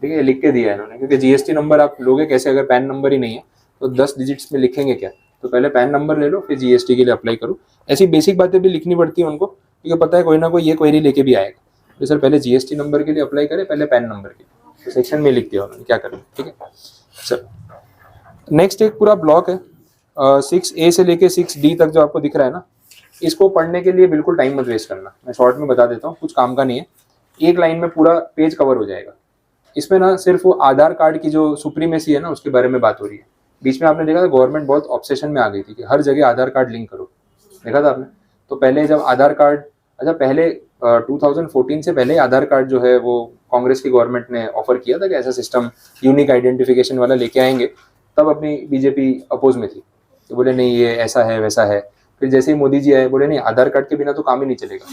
ठीक है, लिख के दिया है इन्होंने, क्योंकि GST नंबर आप लोगे कैसे अगर पैन नंबर ही नहीं है, तो 10 डिजिट्स में लिखेंगे क्या, तो पहले पैन नंबर ले लो फिर GST के लिए अप्लाई करो। ऐसी बेसिक बातें भी लिखनी पड़ती है उनको, क्योंकि पता है कोई ना कोई ये क्वेरी लेके भी आएगा, तो सर पहले GST नंबर के लिए अप्लाई करें, पहले पैन नंबर के लिए, तो सेक्शन में लिख दिया उन्होंने क्या करना, ठीक है। सर नेक्स्ट एक पूरा ब्लॉक है 6A से लेके 6D तक जो आपको दिख रहा है ना, इसको पढ़ने के लिए बिल्कुल टाइम मत वेस्ट करना, मैं शॉर्ट में बता देता हूँ, कुछ काम का नहीं है, एक लाइन में पूरा पेज कवर हो जाएगा। इसमें ना सिर्फ वो आधार कार्ड की जो सुप्रीमेसी है ना उसके बारे में बात हो रही है। बीच में आपने देखा था गवर्नमेंट बहुत ऑब्सेशन में आ गई थी कि हर जगह आधार कार्ड लिंक करो, देखा था आपने? तो पहले जब आधार कार्ड, अच्छा पहले 2014 से पहले आधार कार्ड जो है वो कांग्रेस की गवर्नमेंट ने ऑफर किया था कि ऐसा सिस्टम यूनिक आइडेंटिफिकेशन वाला लेके आएंगे, तब अपनी बीजेपी अपोज में थी, तो बोले नहीं ये ऐसा है वैसा है। फिर जैसे ही मोदी जी आए बोले नहीं आधार कार्ड के बिना तो काम ही नहीं चलेगा,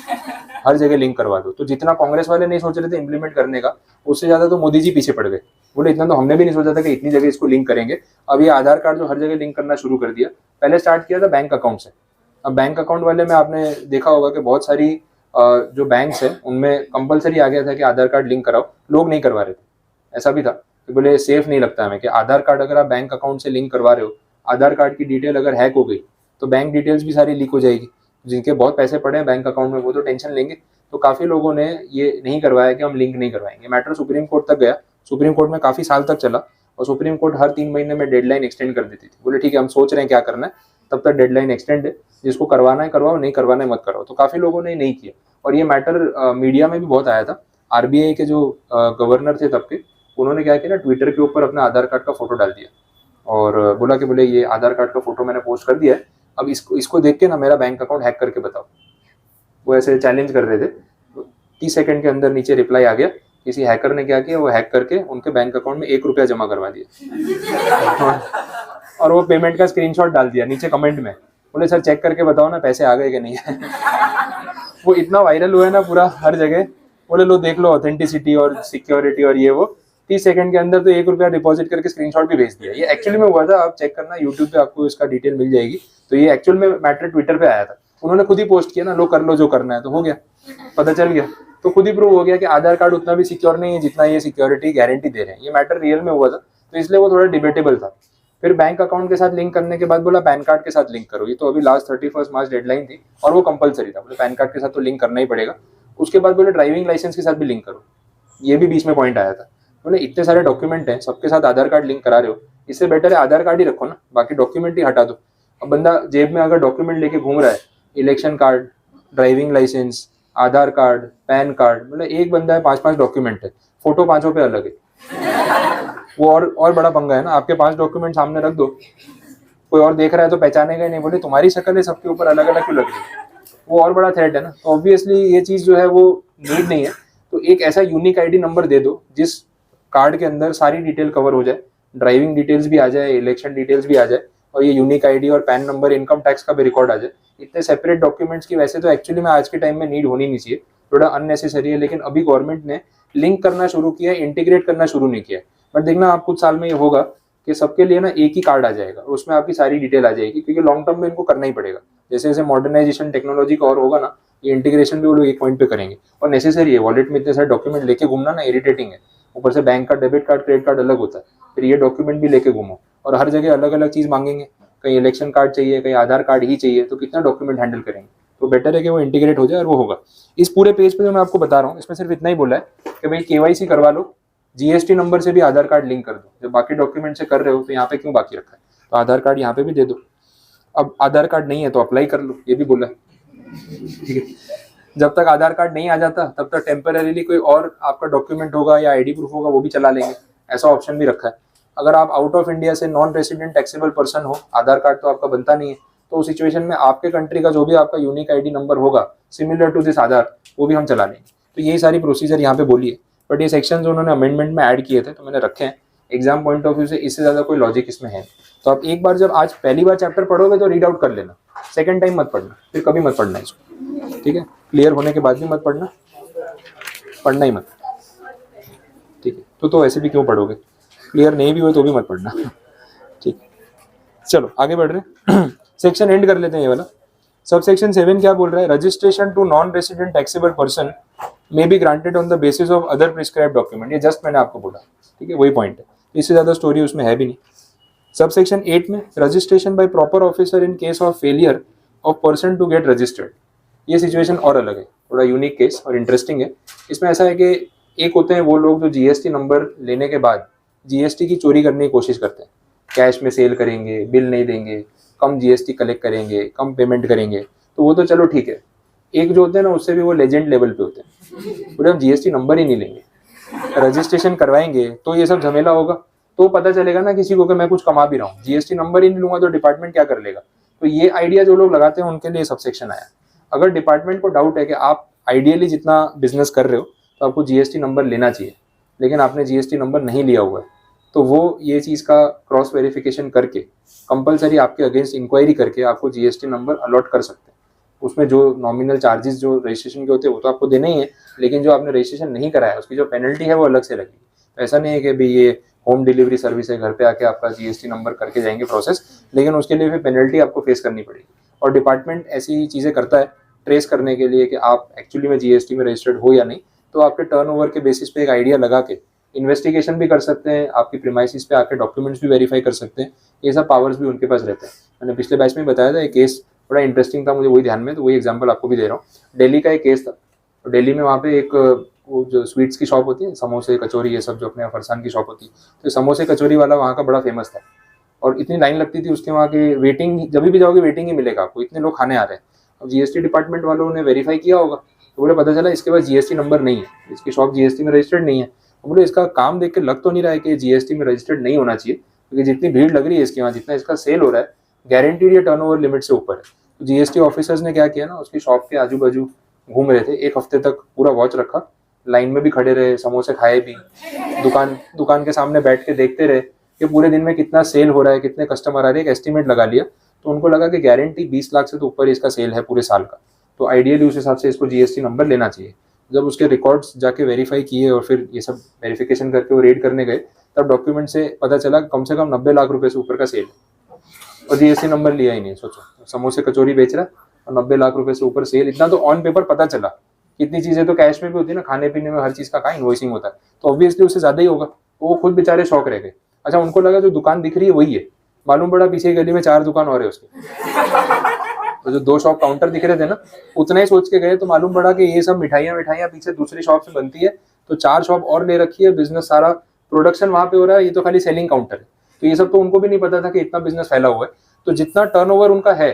हर जगह लिंक करवा दो। तो जितना कांग्रेस वाले नहीं सोच रहे थे इम्प्लीमेंट करने का, उससे ज़्यादा तो मोदी जी पीछे पड़ गए, बोले इतना तो हमने भी नहीं सोचा था कि इतनी जगह इसको लिंक करेंगे। अब ये आधार कार्ड जो हर जगह लिंक करना शुरू कर दिया, पहले स्टार्ट किया था बैंक अकाउंट से। अब बैंक अकाउंट वाले में आपने देखा होगा कि बहुत सारी जो बैंक्स हैं उनमें कंपलसरी आ गया था कि आधार कार्ड लिंक कराओ, लोग नहीं करवा रहे थे। ऐसा भी था कि बोले सेफ नहीं लगता हमें कि आधार कार्ड अगर आप बैंक अकाउंट से लिंक करवा रहे हो, आधार कार्ड की डिटेल अगर हैक हो गई तो बैंक डिटेल्स भी सारी लीक हो जाएगी। जिनके बहुत पैसे पड़े हैं बैंक अकाउंट में वो तो टेंशन लेंगे। तो काफ़ी लोगों ने ये नहीं करवाया कि हम लिंक नहीं करवाएंगे। मैटर सुप्रीम कोर्ट तक गया, सुप्रीम कोर्ट में काफ़ी साल तक चला और सुप्रीम कोर्ट हर 3 महीने में डेडलाइन एक्सटेंड कर देती थी। बोले ठीक है हम सोच रहे हैं क्या करना है, तब तक डेडलाइन एक्सटेंड है, जिसको करवाना है करवाओ, नहीं करवाना है मत कराओ। तो काफ़ी लोगों ने नहीं किया और ये मैटर मीडिया में भी बहुत आया था। आरबीआई के जो गवर्नर थे तब के, उन्होंने क्या किया ना, ट्विटर के ऊपर अपना आधार कार्ड का फोटो डाल दिया और बोला कि बोले ये आधार कार्ड का फोटो मैंने पोस्ट कर दिया है, अब इसको देख के ना मेरा बैंक अकाउंट हैक करके बताओ। वो ऐसे चैलेंज कर रहे थे। 30 सेकंड के अंदर नीचे रिप्लाई आ गया, किसी हैकर ने क्या किया, वो हैक करके उनके बैंक अकाउंट में 1 रुपया जमा करवा दिया और वो पेमेंट का स्क्रीनशॉट डाल दिया नीचे कमेंट में। बोले सर चेक करके बताओ ना पैसे आ गए कि नहीं है वो इतना वायरल हुआ है ना पूरा हर जगह। बोले लो देख लो ऑथेंटिसिटी और सिक्योरिटी और ये वो। 30 सेकंड के अंदर तो 1 रुपया डिपॉजिट करके स्क्रीनशॉट भी भेज दिया। ये एक्चुअली में हुआ था, आप चेक करना यूट्यूब पे आपको इसका डिटेल मिल जाएगी। तो ये एक्चुअल में मैटर ट्विटर पे आया था, उन्होंने खुद ही पोस्ट किया ना, लो कर लो जो करना है, तो हो गया, पता चल गया। तो खुद ही प्रूव हो गया कि आधार कार्ड उतना भी सिक्योर नहीं है जितना ये सिक्योरिटी गारंटी दे रहे हैं। ये मैटर रियल में हुआ था, तो इसलिए वो थोड़ा डिबेटेबल था। फिर बैंक अकाउंट के साथ लिंक करने के बाद बोला पैन कार्ड के साथ लिंक करो। ये तो अभी लास्ट 31 मार्च डेडलाइन थी और वो कंपलसरी था, बोले पैन कार्ड के साथ तो लिंक करना ही पड़ेगा। उसके बाद बोले ड्राइविंग लाइसेंस के साथ भी लिंक करो, ये भी बीच में पॉइंट आया था। बोले इतने सारे डॉक्यूमेंट हैं, सबके साथ आधार कार्ड लिंक करा रहे हो, इससे बेटर है आधार कार्ड ही रखो ना, बाकी डॉक्यूमेंट ही हटा दो। अब बंदा जेब में अगर डॉक्यूमेंट लेके घूम रहा है, इलेक्शन कार्ड, ड्राइविंग लाइसेंस, आधार कार्ड, पैन कार्ड, मतलब एक बंदा है 5-5 डॉक्यूमेंट है, फोटो पांचों पे अलग है। वो और बड़ा पंगा है ना, आपके 5 डॉक्यूमेंट सामने रख दो, कोई और देख रहा है तो पहचानेगा ही नहीं, बोले तुम्हारी शक्ल है सबके ऊपर अलग अलग क्यों लग रही है, वो और बड़ा थ्रेट है ना। तो ऑब्वियसली ये चीज़ जो है वो नीड नहीं है। तो एक ऐसा यूनिक आईडी नंबर दे दो जिस कार्ड के अंदर सारी डिटेल कवर हो जाए, ड्राइविंग डिटेल्स भी आ जाए, इलेक्शन डिटेल्स भी आ जाए और ये यूनिक आईडी और पैन नंबर, इनकम टैक्स का भी रिकॉर्ड आ जाए। इतने सेपरेट डॉक्यूमेंट्स की वैसे तो एक्चुअली में आज के टाइम में नीड होनी नहीं चाहिए, थोड़ा अननेसेसरी है, लेकिन अभी गवर्नमेंट ने लिंक करना शुरू किया, इंटीग्रेट करना शुरू नहीं किया। बट देखना आप कुछ साल में ये होगा कि सबके लिए ना एक ही कार्ड आ जाएगा और उसमें आपकी सारी डिटेल आ जाएगी, क्योंकि लॉन्ग टर्म में इनको करना ही पड़ेगा। जैसे जैसे मॉडर्नाइजेशन टेक्नोलॉजी का और होगा ना, ये इंटीग्रेशन भी वो लोग एक पॉइंट पे करेंगे और नेसेसरी है। वॉलेट में इतने सारे डॉक्यूमेंट लेके घूमना ना इरिटेटिंग है, ऊपर से बैंक का डेबिट कार्ड क्रेडिट कार्ड अलग होता है, फिर ये डॉक्यूमेंट भी लेके घूमो और हर जगह अलग अलग चीज़ मांगेंगे, कहीं इलेक्शन कार्ड चाहिए, कहीं आधार कार्ड ही चाहिए, तो कितना डॉक्यूमेंट हैंडल करेंगे। तो बेटर है कि वो इंटीग्रेट हो जाए और वो होगा। इस पूरे पेज पे जो मैं आपको बता रहा हूँ, इसमें सिर्फ इतना ही बोला है कि भाई केवाईसी करवा लो, जीएसटी नंबर से भी आधार कार्ड लिंक कर दो। जब बाकी डॉक्यूमेंट से कर रहे हो तो यहाँ पे क्यों बाकी रखा है, तो आधार कार्ड यहाँ पे भी दे दो। अब आधार कार्ड नहीं है तो अप्लाई कर लो, ये भी बोला है, ठीक है। जब तक आधार कार्ड नहीं आ जाता तब तक टेम्पररीली कोई और आपका डॉक्यूमेंट होगा या आईडी प्रूफ होगा वो भी चला लेंगे, ऐसा ऑप्शन भी रखा है। अगर आप आउट ऑफ इंडिया से नॉन रेसिडेंट टैक्सेबल पर्सन हो, आधार कार्ड तो आपका बनता नहीं है, तो उस सिचुएशन में आपके कंट्री का जो भी आपका यूनिक आईडी नंबर होगा सिमिलर टू दिस आधार, वो भी हम चला लेंगे। तो यही सारी प्रोसीजर यहाँ पे बोली है। बट ये सेक्शन उन्होंने अमेंडमेंट में ऐड किए थे तो मैंने रखे हैं। एग्जाम पॉइंट ऑफ व्यू से इससे ज़्यादा कोई लॉजिक इसमें है। तो आप एक बार जब आज पहली बार चैप्टर पढ़ोगे तो रीड आउट कर लेना, सेकंड टाइम मत पढ़ना, फिर कभी मत पढ़ना इसको, ठीक है। क्लियर होने के बाद भी मत पढ़ना, पढ़ना ही मत, ठीक है। तो ऐसे भी क्यों पढ़ोगे, क्लियर नहीं भी हो तो भी मत पढ़ना, ठीक। चलो आगे बढ़ रहे सेक्शन एंड कर लेते हैं ये वाला। सब सेक्शन 7 क्या बोल रहा है, registration to non resident taxable person may be granted on the basis of other prescribe document. ये जस्ट मैंने आपको बोला, ठीक है, वही पॉइंट है, इससे ज़्यादा स्टोरी उसमें है भी नहीं। सब सेक्शन 8 में registration by proper officer in case of failure of person to get registered. ये सिचुएशन और अलग है, थोड़ा यूनिक केस और इंटरेस्टिंग है। इसमें ऐसा है कि एक होते हैं वो लोग जो जीएसटी नंबर लेने के बाद जीएसटी की चोरी करने की कोशिश करते हैं, कैश में सेल करेंगे, बिल नहीं देंगे, कम जीएसटी कलेक्ट करेंगे, कम पेमेंट करेंगे, तो वो तो चलो ठीक है। एक जो होते हैं ना उससे भी वो लेजेंड लेवल पे होते हैं, बोले हम जीएसटी नंबर ही नहीं लेंगे, रजिस्ट्रेशन करवाएंगे तो ये सब झमेला होगा, तो पता चलेगा ना किसी को कि मैं कुछ कमा भी रहा हूँ, जीएसटी नंबर ही नहीं लूंगा तो डिपार्टमेंट क्या कर लेगा। तो ये आइडिया जो लोग लगाते हैं उनके लिए सबसेक्शन आया। अगर डिपार्टमेंट को डाउट है कि आप आइडियली जितना बिजनेस कर रहे हो तो आपको जीएसटी नंबर लेना चाहिए, लेकिन आपने जीएसटी नंबर नहीं लिया हुआ है, तो वो ये चीज़ का क्रॉस वेरिफिकेशन करके कंपलसरी आपके अगेंस्ट इंक्वायरी करके आपको जीएसटी नंबर अलॉट कर सकते हैं। उसमें जो नॉमिनल चार्जेस जो रजिस्ट्रेशन के होते हैं वो तो आपको देने ही है, लेकिन जो आपने रजिस्ट्रेशन नहीं कराया उसकी जो पेनल्टी है वो अलग से लगेगी। तो ऐसा नहीं है कि भाई ये होम डिलीवरी सर्विस है, घर पे आके आपका जीएसटी नंबर करके जाएंगे प्रोसेस, लेकिन उसके लिए फिर पेनल्टी आपको फेस करनी पड़ेगी। और डिपार्टमेंट ऐसी चीज़ें करता है ट्रेस करने के लिए कि आप एक्चुअली में जीएसटी में रजिस्टर्ड हो या नहीं, तो आपके टर्नओवर के बेसिस पे एक आइडिया लगा के इन्वेस्टिगेशन भी कर सकते हैं, आपकी प्रीमाइसिस पे आके डॉक्यूमेंट्स भी वेरीफाई कर सकते हैं, ये सब पावर्स भी उनके पास रहते हैं। मैंने पिछले बैच में बताया था, एक केस बड़ा इंटरेस्टिंग था, मुझे वही ध्यान में, तो वही एग्जाम्पल आपको भी दे रहा हूँ। दिल्ली का एक केस था, तो दिल्ली में वहाँ पे एक वो जो स्वीट्स की शॉप होती है, समोसे कचौरी ये सब जो अपने यहाँ फरसान की शॉप होती है, तो समोसे कचौरी वाला वहाँ का बड़ा फेमस था और इतनी लाइन लगती थी उसके, वहाँ के वेटिंग, जब भी जाओगे वेटिंग ही मिलेगा आपको, इतने लोग खाने आ रहे हैं। अब जीएसटी डिपार्टमेंट वालों ने वेरीफाई किया होगा, तो बोले पता चला इसके पास जीएसटी नंबर नहीं है, इसकी शॉप जीएसटी में रजिस्टर्ड नहीं है। बोले इसका काम देख के लग तो नहीं रहा है कि जीएसटी में रजिस्टर्ड नहीं होना चाहिए, क्योंकि जितनी भीड़ लग रही है इसके वहाँ, जितना इसका सेल हो रहा है, गारंटीड ये टर्नओवर लिमिट से ऊपर है। तो जीएसटी ऑफिसर्स ने क्या किया ना, उसकी शॉप के आजू बाजू घूम रहे थे, एक हफ्ते तक पूरा वॉच रखा, लाइन में भी खड़े रहे, समोसे खाए भी, दुकान के सामने बैठ के देखते रहे कि पूरे दिन में कितना सेल हो रहा है, कितने कस्टमर आ रहे हैं, एक एस्टिमेट लगा लिया। तो उनको लगा कि गारंटी 20 लाख से तो ऊपर इसका सेल है पूरे साल का, तो आइडियली उस हिसाब से इसको जीएसटी नंबर लेना चाहिए। जब उसके रिकॉर्ड्स जाके वेरीफाई किए और फिर ये सब वेरिफिकेशन करके वो रेड करने गए, तब डॉक्यूमेंट से पता चला कम से कम 90 लाख रुपए से ऊपर का सेल है और जीएसटी नंबर लिया ही नहीं। सोचो, समोसे कचौरी बेच रहा है और 90 लाख रुपए से ऊपर सेल, इतना तो ऑन पेपर पता चला। कितनी चीजें तो कैश में भी होती है ना, खाने पीने में हर चीज का कहाँ इनवॉइसिंग होता है, तो ऑब्वियसली उससे ज्यादा ही होगा। वो खुद बेचारे शौक रह गए। अच्छा, उनको लगा जो दुकान दिख रही है वही है, मालूम पड़ा पीछे गली में 4 दुकान और है उसके। तो जो 2 शॉप काउंटर दिख रहे थे ना, उतना ही सोच के गए, तो मालूम पड़ा कि ये सब मिठाइयाँ पीछे दूसरी शॉप से बनती है, तो 4 शॉप और ले रखी है, बिजनेस सारा प्रोडक्शन वहां पे हो रहा है, ये तो खाली सेलिंग काउंटर है। तो ये सब तो उनको भी नहीं पता था कि इतना बिजनेस फैला हुआ है। तो जितना टर्नओवर उनका है,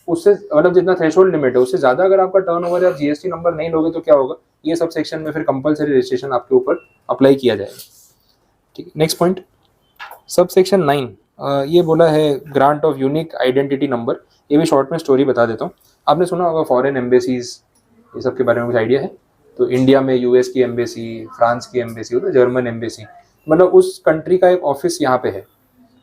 उससे मतलब जितना थ्रेशोल्ड लिमिट है उससे ज्यादा अगर आपका टर्नओवर है, आप जीएसटी नंबर नहीं लोगे तो क्या होगा, ये सब सेक्शन में फिर कंपलसरी रजिस्ट्रेशन आपके ऊपर अप्लाई किया जाएगा। ठीक है, नेक्स्ट पॉइंट, सब सेक्शन 9 ये बोला है grant of unique identity number. ये भी शॉर्ट में स्टोरी बता देता हूँ। आपने सुना होगा फॉरेन एम्बेसीज, ये सब के बारे में कुछ आइडिया है? तो इंडिया में यूएस की एम्बेसी, फ्रांस की एम्बेसी, होता है जर्मन एम्बेसी, मतलब उस कंट्री का एक ऑफिस यहाँ पे है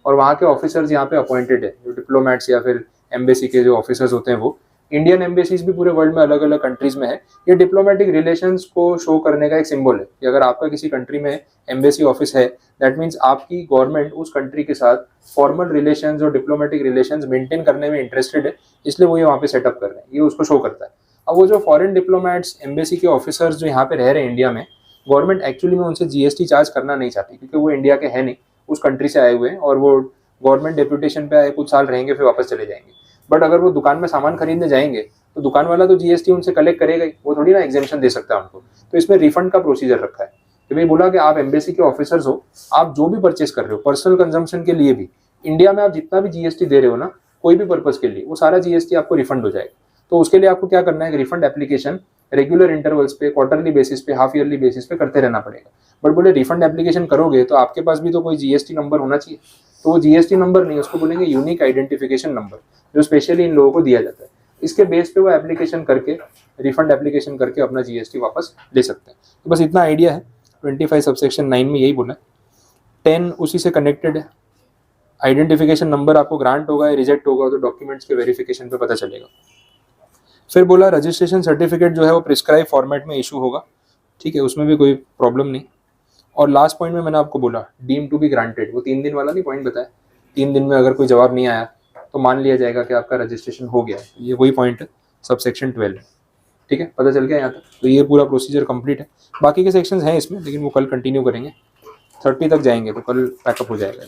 और वहाँ के ऑफिसर्स यहाँ पे अपॉइंटेड है, जो डिप्लोमेट्स या फिर एम्बेसी के जो ऑफिसर्स होते हैं वो। इंडियन एम्बेसीज भी पूरे वर्ल्ड में अलग अलग कंट्रीज में है। ये डिप्लोमेटिक रिलेशंस को शो करने का एक सिंबल है कि अगर आपका किसी कंट्री में एम्बेसी ऑफिस है, दैट मीन्स आपकी गवर्नमेंट उस कंट्री के साथ फॉर्मल रिलेशंस और डिप्लोमेटिक रिलेशंस मेंटेन करने में इंटरेस्टेड है, इसलिए वो ये वहाँ पे सेटअप कर रहे हैं, ये उसको शो करता है। अब वो जो फॉरेन डिप्लोमेट्स, एम्बेसी के ऑफिसर्स जो यहाँ पे रह रहे हैं इंडिया में, गवर्नमेंट एक्चुअली में उनसे जीएसटी चार्ज करना नहीं चाहती, क्योंकि वो इंडिया के है नहीं, उस कंट्री से आए हुए हैं और वो गवर्नमेंट डेप्यूटेशन पे आए, कुछ साल रहेंगे फिर वापस चले जाएंगे। बट अगर वो दुकान में सामान खरीदने जाएंगे तो दुकान वाला तो जीएसटी उनसे कलेक्ट करेगा ही, वो थोड़ी ना एग्जेम्पशन दे सकता है उनको। तो इसमें रिफंड का प्रोसीजर रखा है कि भाई बोला कि आप एम्बेसी के ऑफिसर्स हो, आप जो भी परचेस कर रहे हो पर्सनल कंजम्पशन के लिए भी, इंडिया में आप जितना भी जीएसटी दे रहे हो ना कोई भी पर्पज के लिए, वो सारा जीएसटी आपको रिफंड हो जाएगा। तो उसके लिए आपको क्या करना है, रिफंड एप्लीकेशन रेगुलर इंटरवल्स पे, क्वार्टरली बेसिस पे, हाफ ईयरली बेसिस पे करते रहना पड़ेगा। बट बोले रिफंड एप्लीकेशन करोगे तो आपके पास भी तो कोई जीएसटी नंबर होना चाहिए, तो वो जीएसटी नंबर नहीं, उसको बोलेंगे यूनिक आइडेंटिफिकेशन नंबर, जो स्पेशली इन लोगों को दिया जाता है। इसके बेस पे वो एप्लीकेशन करके, रिफंड एप्लीकेशन करके अपना जीएसटी वापस ले सकते हैं। तो बस इतना आइडिया है। 25 सबसेक्शन 9 में यही बोला है। 10 उसी से कनेक्टेड है। आइडेंटिफिकेशन नंबर आपको ग्रांट होगा या रिजेक्ट होगा तो डॉक्यूमेंट्स के वेरिफिकेशन पे पता चलेगा। फिर बोला रजिस्ट्रेशन सर्टिफिकेट जो है वो प्रिस्क्राइब फॉर्मेट में इशू होगा, ठीक है, उसमें भी कोई प्रॉब्लम नहीं। और लास्ट पॉइंट में मैंने आपको बोला डीम टू बी ग्रांटेड, वो 3 दिन वाला नहीं पॉइंट बताया, 3 दिन में अगर कोई जवाब नहीं आया तो मान लिया जाएगा कि आपका रजिस्ट्रेशन हो गया है। ये वही पॉइंट है सबसेक्शन 12, ठीक है, पता चल गया यहाँ तक। तो ये पूरा प्रोसीजर कंप्लीट है। बाकी के सेक्शंस हैं इसमें, लेकिन वो कल कंटिन्यू करेंगे, 30 तक जाएंगे तो कल पैकअप हो जाएगा।